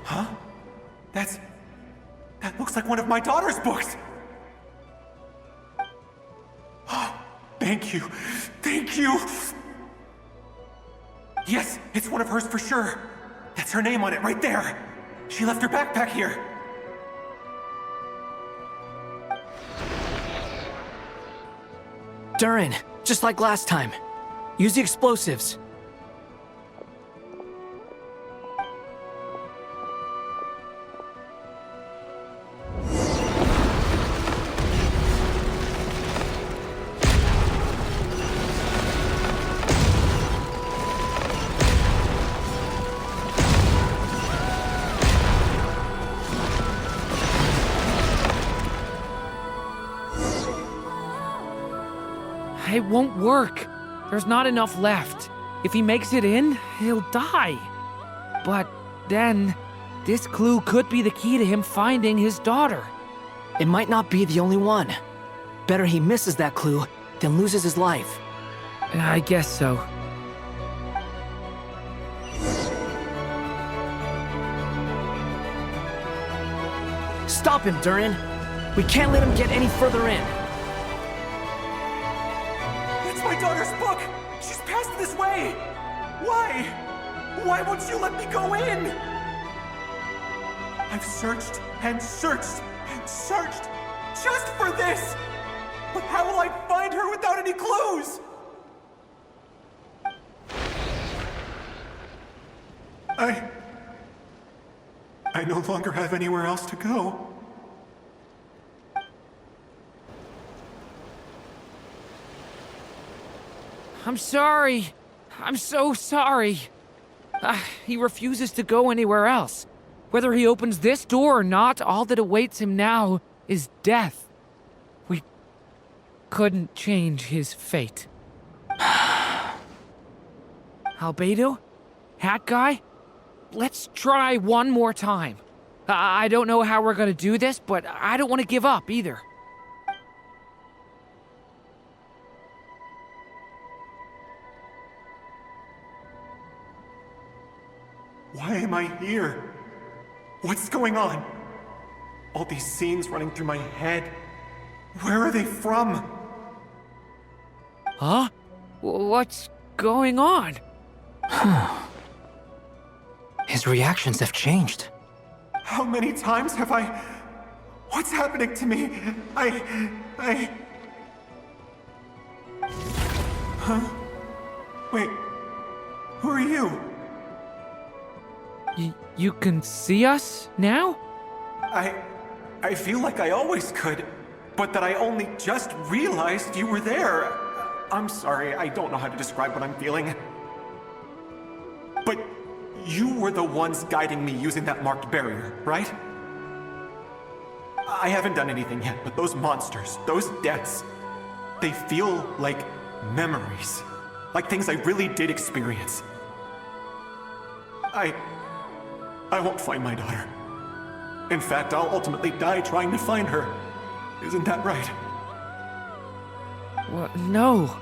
Huh? That looks like one of my daughter's books! Thank you. Thank you! Yes, it's one of hers for sure. That's her name on it right there. She left her backpack here. Durin, just like last time. Use the explosives. It won't work. There's not enough left. If he makes it in, he'll die. But then, this clue could be the key to him finding his daughter. It might not be the only one. Better he misses that clue than loses his life. I guess so. Stop him, Durin. We can't let him get any further in. It's my daughter's book! She's passed this way! Why? Why won't you let me go in? I've searched and searched and searched just for this! But how will I find her without any clues? I no longer have anywhere else to go. I'm sorry. I'm so sorry. He refuses to go anywhere else. Whether he opens this door or not, all that awaits him now is death. We couldn't change his fate. Albedo? Hat guy? Let's try one more time. I don't know how we're gonna do this, but I don't want to give up either. Why am I here? What's going on? All these scenes running through my head. Where are they from? Huh? What's going on? His reactions have changed. How many times have I... What's happening to me? Wait, who are you? You can see us now? I feel like I always could, but that I only just realized you were there. I'm sorry, I don't know how to describe what I'm feeling. But you were the ones guiding me using that marked barrier, right? I haven't done anything yet, but those monsters, those deaths, they feel like memories. Like things I really did experience. I won't find my daughter. In fact, I'll ultimately die trying to find her. Isn't that right? Well, no,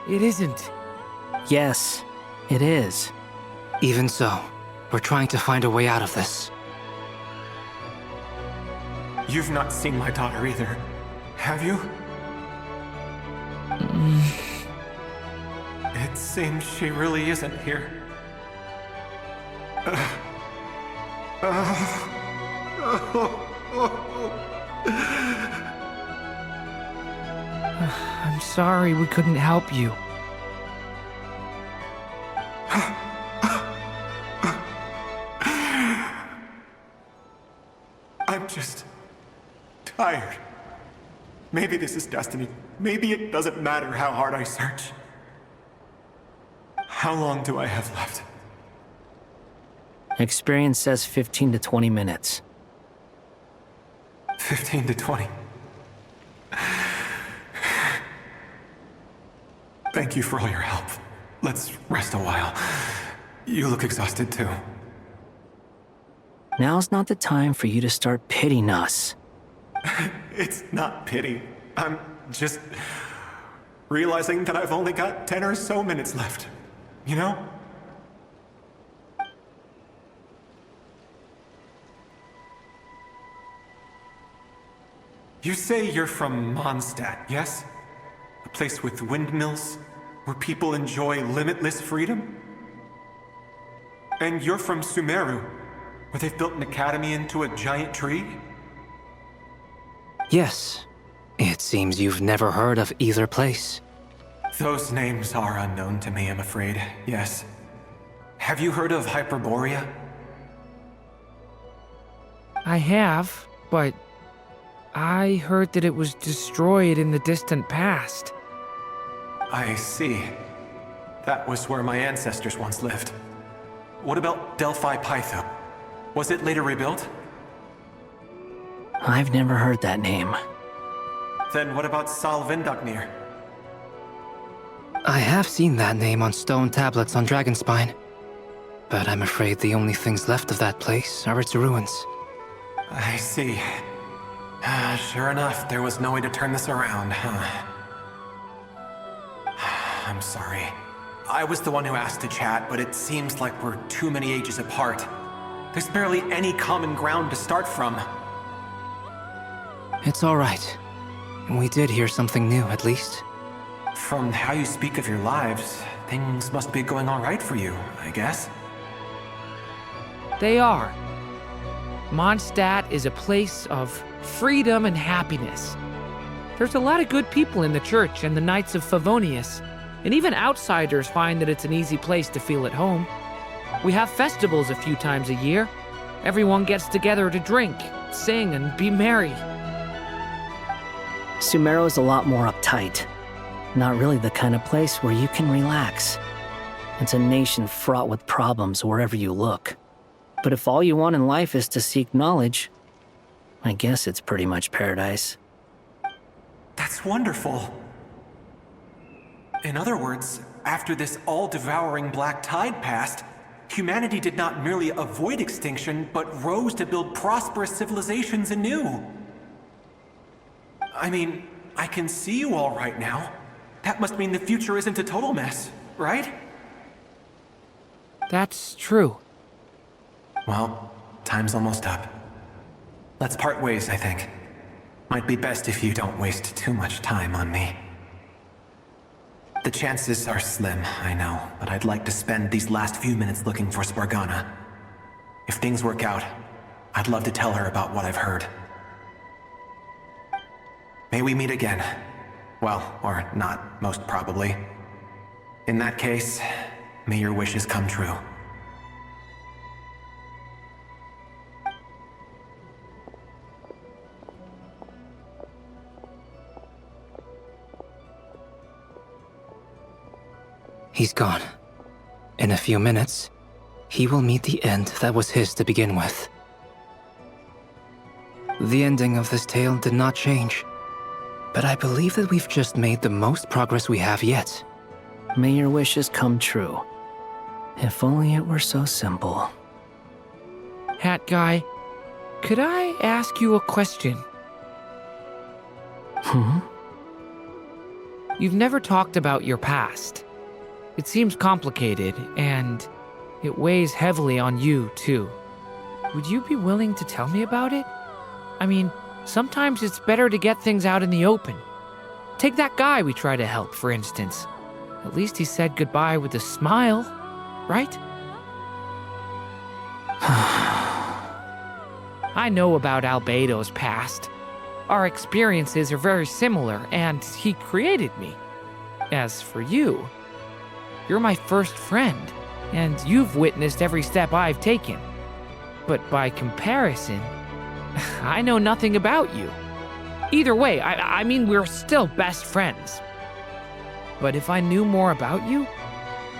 it isn't. Yes, it is. Even so, we're trying to find a way out of this. You've not seen my daughter either, have you? It seems she really isn't here. I'm sorry we couldn't help you. I'm just tired. Maybe this is destiny. Maybe it doesn't matter how hard I search. How long do I have left? Experience says 15 to 20 minutes. 15 to 20. Thank you for all your help. Let's rest a while. You look exhausted too. Now's not the time for you to start pitying us. It's not pity. I'm just realizing that I've only got 10 or so minutes left. You know? You say you're from Mondstadt, yes? A place with windmills, where people enjoy limitless freedom? And you're from Sumeru, where they've built an academy into a giant tree? Yes. It seems you've never heard of either place. Those names are unknown to me, I'm afraid, yes. Have you heard of Hyperborea? I have, but I heard that it was destroyed in the distant past. I see. That was where my ancestors once lived. What about Delphi Pytho? Was it later rebuilt? I've never heard that name. Then what about Salvindagnir? I have seen that name on stone tablets on Dragonspine. But I'm afraid the only things left of that place are its ruins. I see. Sure enough, there was no way to turn this around, huh? I'm sorry. I was the one who asked to chat, but it seems like we're too many ages apart. There's barely any common ground to start from. It's all right. We did hear something new, at least. From how you speak of your lives, things must be going all right for you, I guess. They are. Mondstadt is a place of freedom and happiness. There's a lot of good people in the church and the Knights of Favonius, and even outsiders find that it's an easy place to feel at home. We have festivals a few times a year. Everyone gets together to drink, sing, and be merry. Sumeru's a lot more uptight. Not really the kind of place where you can relax. It's a nation fraught with problems wherever you look. But if all you want in life is to seek knowledge, I guess it's pretty much paradise. That's wonderful. In other words, after this all-devouring black tide passed, humanity did not merely avoid extinction, but rose to build prosperous civilizations anew. I mean, I can see you all right now. That must mean the future isn't a total mess, right? That's true. Well, time's almost up. Let's part ways, I think. Might be best if you don't waste too much time on me. The chances are slim, I know, but I'd like to spend these last few minutes looking for Spargana. If things work out, I'd love to tell her about what I've heard. May we meet again. Well, or not, most probably. In that case, may your wishes come true. He's gone. In a few minutes, he will meet the end that was his to begin with. The ending of this tale did not change, but I believe that we've just made the most progress we have yet. May your wishes come true. If only it were so simple. Hat guy, could I ask you a question? You've never talked about your past. It seems complicated, and it weighs heavily on you, too. Would you be willing to tell me about it? I mean, sometimes it's better to get things out in the open. Take that guy we try to help, for instance. At least he said goodbye with a smile, right? I know about Albedo's past. Our experiences are very similar, and he created me. As for you, you're my first friend, and you've witnessed every step I've taken. But by comparison, I know nothing about you. Either way, I mean, we're still best friends. But if I knew more about you,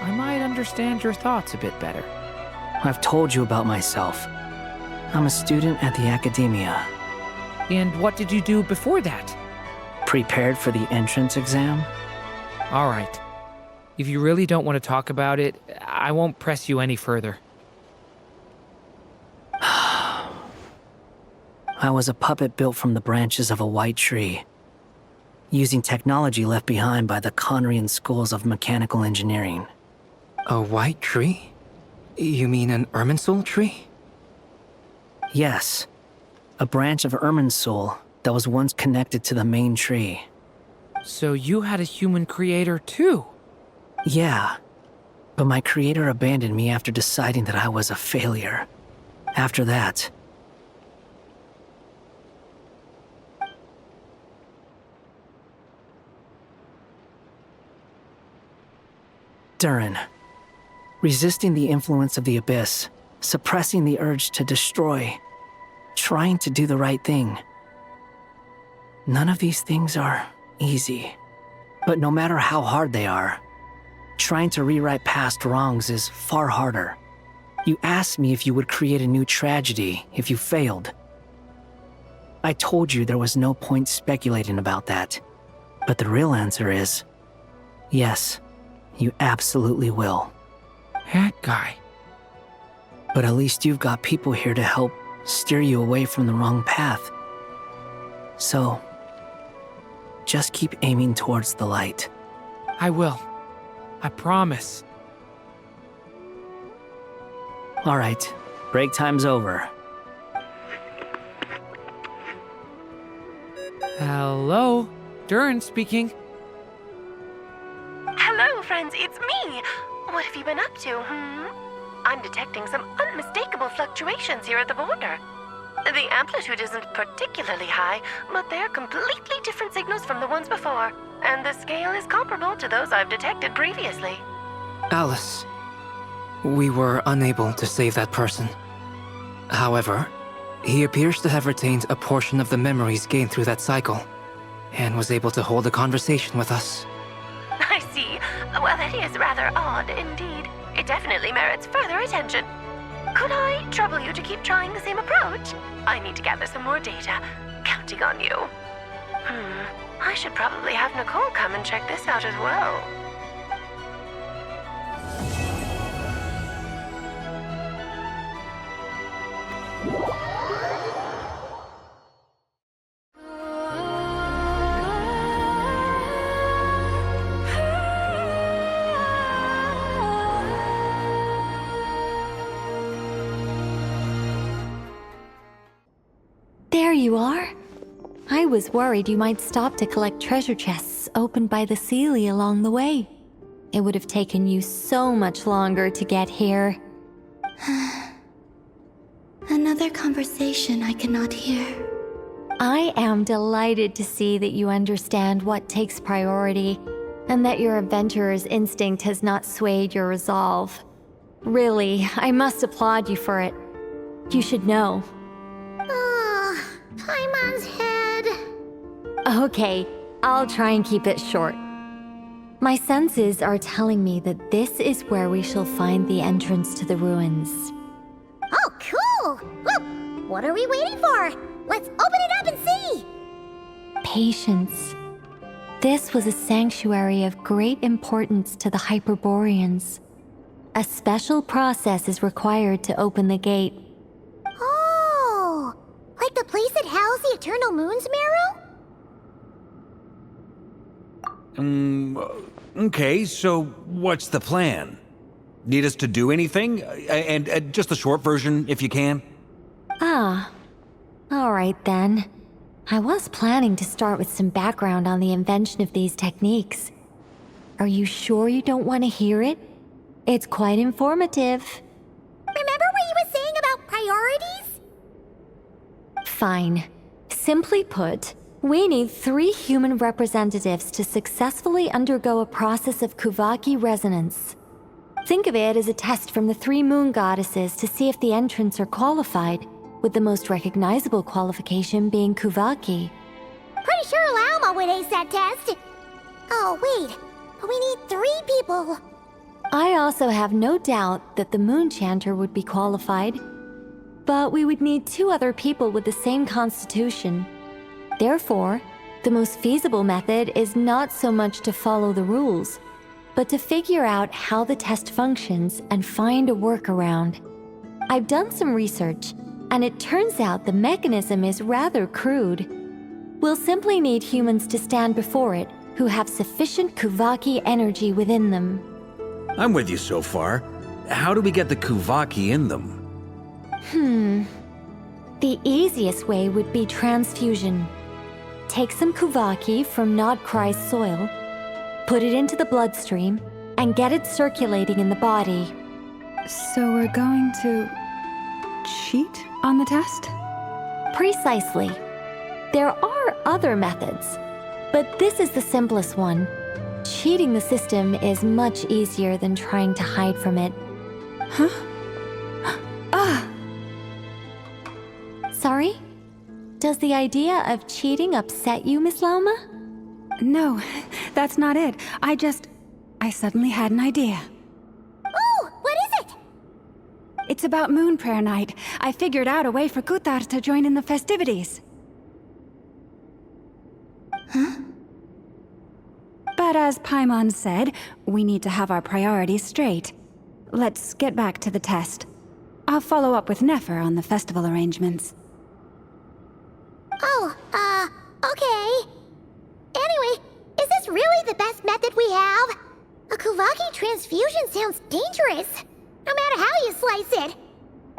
I might understand your thoughts a bit better. I've told you about myself. I'm a student at the academia. And what did you do before that? Prepared for the entrance exam? All right. If you really don't want to talk about it, I won't press you any further. I was a puppet built from the branches of a white tree, using technology left behind by the Conrian schools of mechanical engineering. A white tree? You mean an Irminsul tree? Yes, a branch of Irminsul that was once connected to the main tree. So you had a human creator too? Yeah, but my creator abandoned me after deciding that I was a failure. After that, Durin, resisting the influence of the abyss, suppressing the urge to destroy, trying to do the right thing. None of these things are easy, but no matter how hard they are, trying to rewrite past wrongs is far harder. You asked me if you would create a new tragedy if you failed. I told you there was no point speculating about that, but the real answer is, yes, you absolutely will. Hat guy. But at least you've got people here to help steer you away from the wrong path. So, just keep aiming towards the light. I will. I promise. All right, break time's over. Hello? Durin speaking. Hello, friends, it's me. What have you been up to, I'm detecting some unmistakable fluctuations here at the border. The amplitude isn't particularly high, but they're completely different signals from the ones before, and the scale is comparable to those I've detected previously. Alice, we were unable to save that person. However, he appears to have retained a portion of the memories gained through that cycle, and was able to hold a conversation with us. I see. Well, that is rather odd indeed. It definitely merits further attention. Could I trouble you to keep trying the same approach? I need to gather some more data. Counting on you. I should probably have Nicole come and check this out as well. There you are. I was worried you might stop to collect treasure chests opened by the Seelie along the way. It would have taken you so much longer to get here. Another conversation I cannot hear. I am delighted to see that you understand what takes priority. and that your adventurer's instinct has not swayed your resolve. Really, I must applaud you for it. You should know. Paimon's head. Okay, I'll try and keep it short. My senses are telling me that this is where we shall find the entrance to the ruins. Oh, cool! Well, what are we waiting for? Let's open it up and see! Patience. This was a sanctuary of great importance to the Hyperboreans. A special process is required to open the gate. Oh! Like the place that housed the Eternal Moon's marrow? Okay, so what's the plan? Need us to do anything? And just the short version, if you can. Ah. Alright then. I was planning to start with some background on the invention of these techniques. Are you sure you don't want to hear it? It's quite informative. Remember what you were saying about priorities? Fine. Simply put, we need 3 human representatives to successfully undergo a process of Kuvaki resonance. Think of it as a test from the 3 moon goddesses to see if the entrants are qualified, with the most recognizable qualification being Kuvaki. Pretty sure Lauma would ace that test. Oh, wait. But we need 3 people. I also have no doubt that the Moon Chanter would be qualified. But we would need 2 other people with the same constitution. Therefore, the most feasible method is not so much to follow the rules, but to figure out how the test functions and find a workaround. I've done some research, and it turns out the mechanism is rather crude. We'll simply need humans to stand before it who have sufficient Kuvaki energy within them. I'm with you so far. How do we get the Kuvaki in them? The easiest way would be transfusion. Take some Kuvaki from Nod-Krai's soil, put it into the bloodstream, and get it circulating in the body. So we're going to cheat on the test? Precisely. There are other methods, but this is the simplest one. Cheating the system is much easier than trying to hide from it. Huh? Ah! Sorry? Does the idea of cheating upset you, Miss Lauma? No, that's not it. I suddenly had an idea. Oh, what is it? It's about Moon Prayer Night. I figured out a way for Kutar to join in the festivities. Huh? But as Paimon said, we need to have our priorities straight. Let's get back to the test. I'll follow up with Nefer on the festival arrangements. Oh, okay. Anyway, is this really the best method we have? A Kuvaki transfusion sounds dangerous, no matter how you slice it.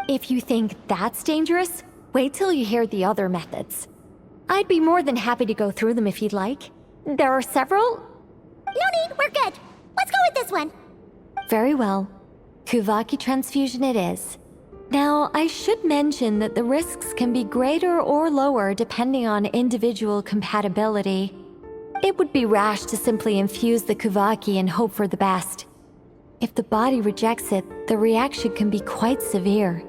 If you think that's dangerous, wait till you hear the other methods. I'd be more than happy to go through them if you'd like. There are several. No need, we're good. Let's go with this one. Very well. Kuvaki transfusion it is. Now, I should mention that the risks can be greater or lower depending on individual compatibility. It would be rash to simply infuse the Kuvaki and hope for the best. If the body rejects it, the reaction can be quite severe.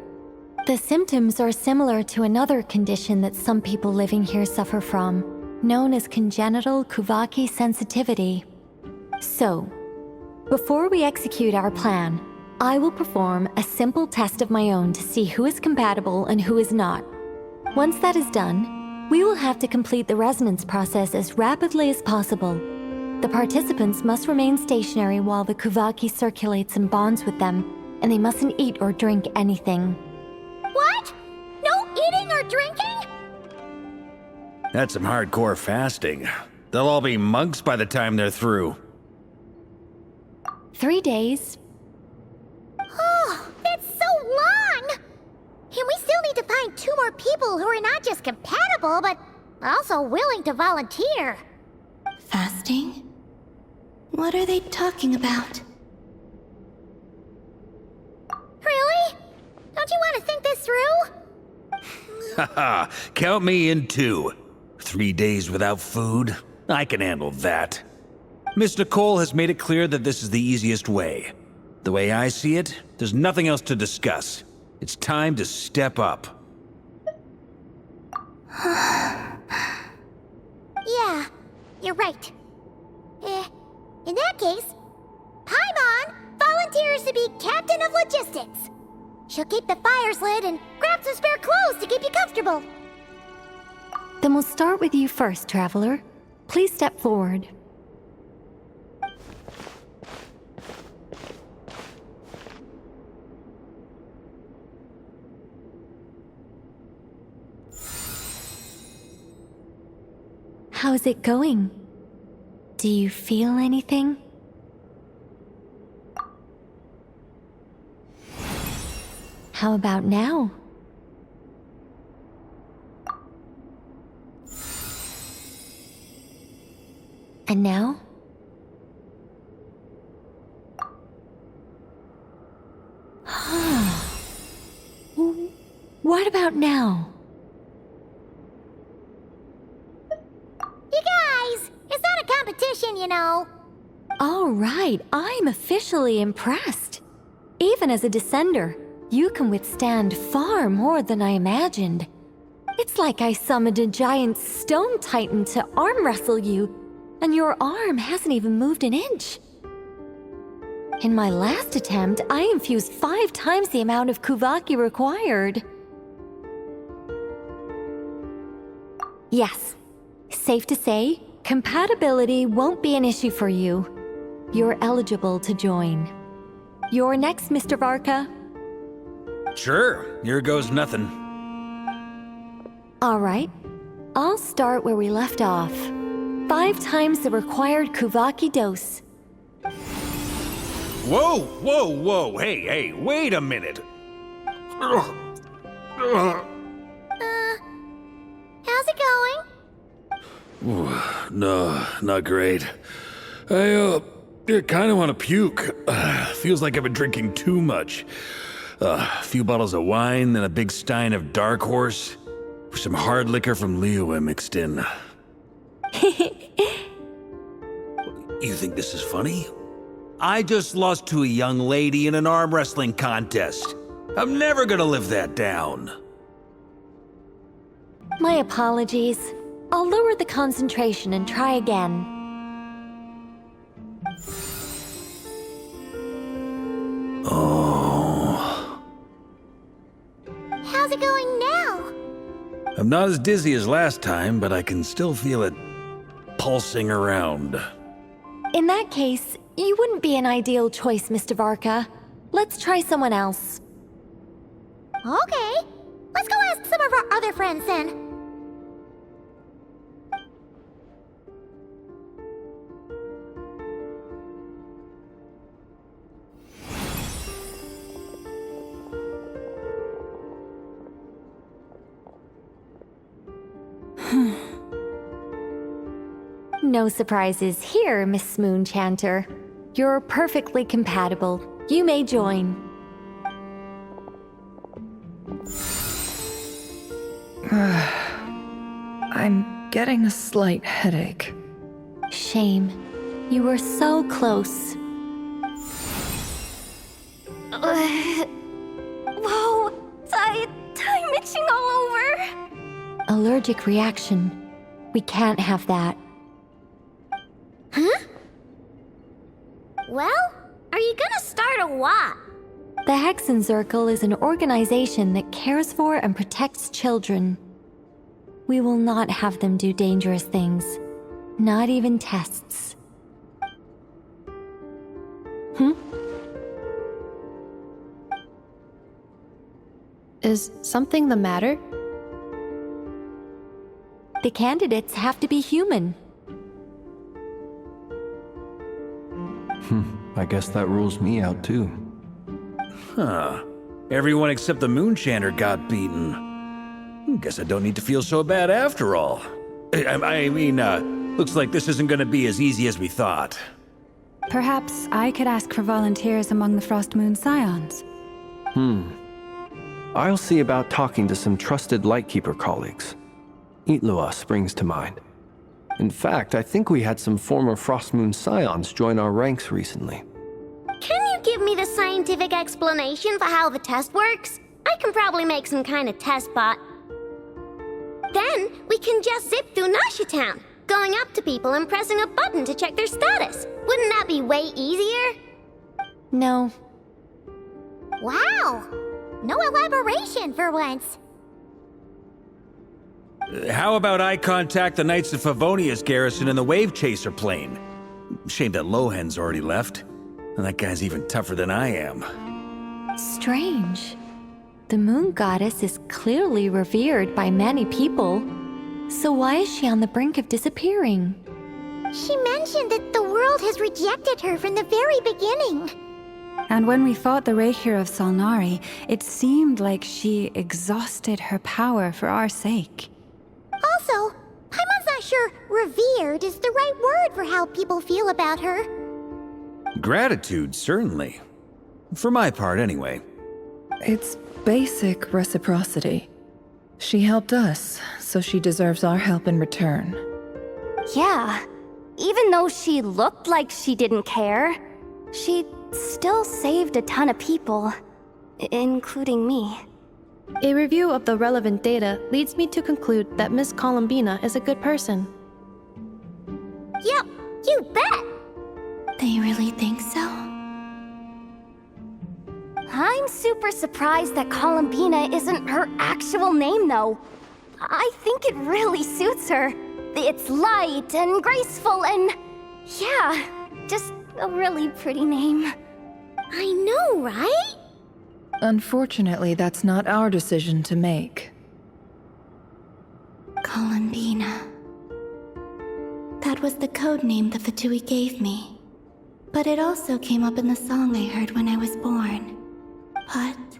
The symptoms are similar to another condition that some people living here suffer from, known as congenital Kuvaki sensitivity. So, before we execute our plan, I will perform a simple test of my own to see who is compatible and who is not. Once that is done, we will have to complete the resonance process as rapidly as possible. The participants must remain stationary while the Kuvaki circulates and bonds with them, and they mustn't eat or drink anything. What? No eating or drinking? That's some hardcore fasting. They'll all be monks by the time they're through. 3 days. Oh, that's so long! And we still need to find 2 more people who are not just compatible, but also willing to volunteer. Fasting? What are they talking about? Really? Don't you want to think this through? Haha, count me in too. 3 days without food? I can handle that. Miss Nicole has made it clear that this is the easiest way. The way I see it, there's nothing else to discuss. It's time to step up. Yeah, you're right. In that case, Paimon volunteers to be captain of logistics. She'll keep the fires lit and grab some spare clothes to keep you comfortable. Then we'll start with you first, Traveler. Please step forward. How's it going? Do you feel anything? How about now? And now? What about now? You guys, it's not a competition, you know. All right, I'm officially impressed. Even as a descender, you can withstand far more than I imagined. It's like I summoned a giant stone titan to arm wrestle you, and your arm hasn't even moved an inch. In my last attempt, I infused 5 times the amount of Kuvaki required. Yes, safe to say, compatibility won't be an issue for you. You're eligible to join. You're next, Mr. Varka. Sure, here goes nothing. All right, I'll start where we left off. 5 times the required Kuvaki dose. Whoa, whoa, whoa, hey, wait a minute. How's it going? No, not great. I kind of want to puke. Feels like I've been drinking too much. A few bottles of wine, then a big stein of Dark Horse, with some hard liquor from Liyue mixed in. You think this is funny? I just lost to a young lady in an arm wrestling contest. I'm never gonna live that down. My apologies. I'll lower the concentration and try again. Oh. How's it going now? I'm not as dizzy as last time, but I can still feel it pulsing around. In that case, you wouldn't be an ideal choice, Mr. Varka. Let's try someone else. Okay, let's go ask some of our other friends then. No surprises here, Miss Moonchanter. You're perfectly compatible. You may join. I'm getting a slight headache. Shame. You were so close. Whoa! I'm itching all over! Allergic reaction. We can't have that. Huh? Well, are you gonna start a what? The Hexenzirkel is an organization that cares for and protects children. We will not have them do dangerous things. Not even tests. Is something the matter? The candidates have to be human. I guess that rules me out too. Huh. Everyone except the Moonchanter got beaten. Guess I don't need to feel so bad after all. I mean, looks like this isn't gonna be as easy as we thought. Perhaps I could ask for volunteers among the Frost Moon Scions. I'll see about talking to some trusted Lightkeeper colleagues. Itlua springs to mind. In fact, I think we had some former Frostmoon Scions join our ranks recently. Can you give me the scientific explanation for how the test works? I can probably make some kind of test bot. Then we can just zip through Nasha Town, going up to people and pressing a button to check their status. Wouldn't that be way easier? No. Wow! No elaboration for once. How about I contact the Knights of Favonia's garrison in the Wave Chaser plane? Shame that Lohan's already left. And that guy's even tougher than I am. Strange. The moon goddess is clearly revered by many people. So why is she on the brink of disappearing? She mentioned that the world has rejected her from the very beginning. And when we fought the Rahir of Salnari, it seemed like she exhausted her power for our sake. Also, Paimon's not sure revered is the right word for how people feel about her. Gratitude, certainly. For my part, anyway. It's basic reciprocity. She helped us, so she deserves our help in return. Yeah. Even though she looked like she didn't care, she still saved a ton of people, including me. A review of the relevant data leads me to conclude that Miss Columbina is a good person. Yep, you bet! They really think so? I'm super surprised that Columbina isn't her actual name, though. I think it really suits her. It's light and graceful and... yeah, just a really pretty name. I know, right? Unfortunately, that's not our decision to make. Columbina. That was the code name the Fatui gave me. But it also came up in the song I heard when I was born. But...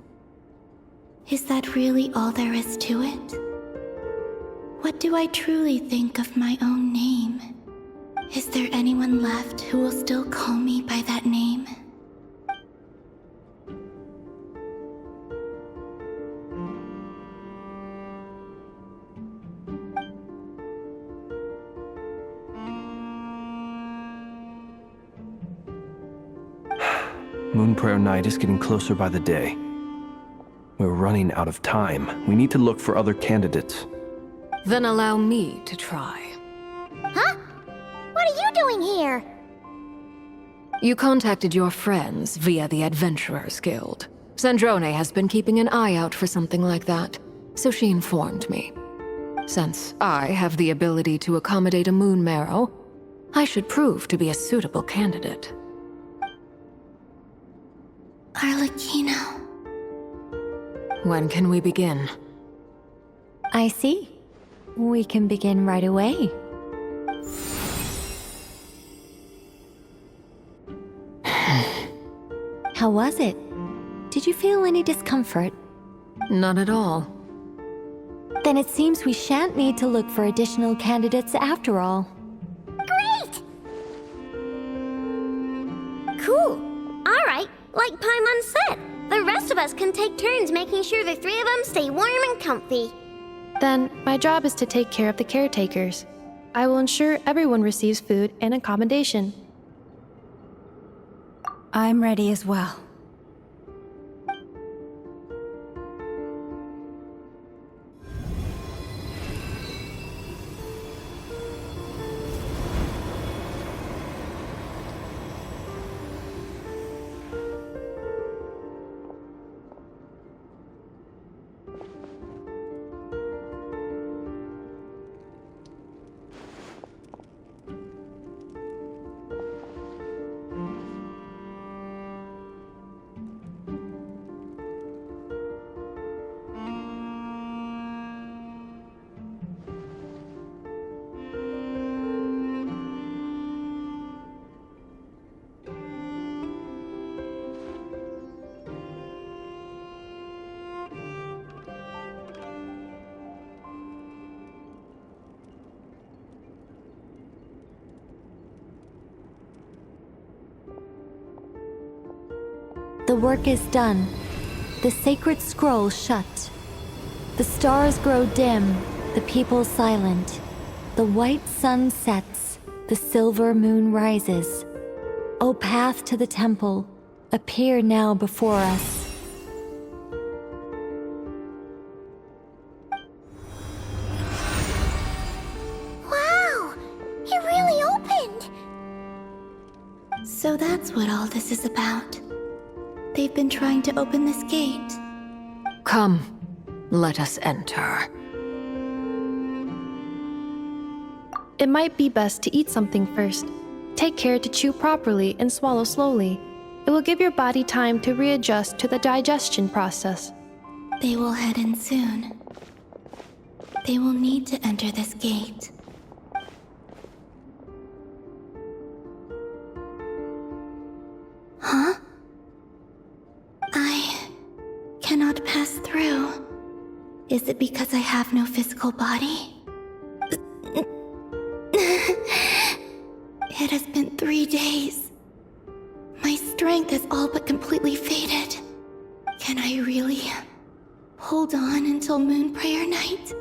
is that really all there is to it? What do I truly think of my own name? Is there anyone left who will still call me by that name? Moon Prayer Night is getting closer by the day. We're running out of time. We need to look for other candidates. Then allow me to try. Huh? What are you doing here? You contacted your friends via the Adventurers Guild. Sandrone has been keeping an eye out for something like that, so she informed me. Since I have the ability to accommodate a moon marrow, I should prove to be a suitable candidate. Arlecchino. When can we begin? I see. We can begin right away. How was it? Did you feel any discomfort? Not at all. Then it seems we shan't need to look for additional candidates after all. Great! Cool. Alright, like Paimon said, the rest of us can take turns making sure the three of them stay warm and comfy. Then, my job is to take care of the caretakers. I will ensure everyone receives food and accommodation. I'm ready as well. The work is done. The sacred scroll shut. The stars grow dim, the people silent. The white sun sets, the silver moon rises. O path to the temple, appear now before us. Wow! It really opened! So that's what all this is about. They've been trying to open this gate. Come, let us enter. It might be best to eat something first. Take care to chew properly and swallow slowly. It will give your body time to readjust to the digestion process. They will head in soon. They will need to enter this gate. Huh? I cannot pass through. Is it because I have no physical body? It has been 3 days. My strength has all but completely faded. Can I really hold on until Moon Prayer Night?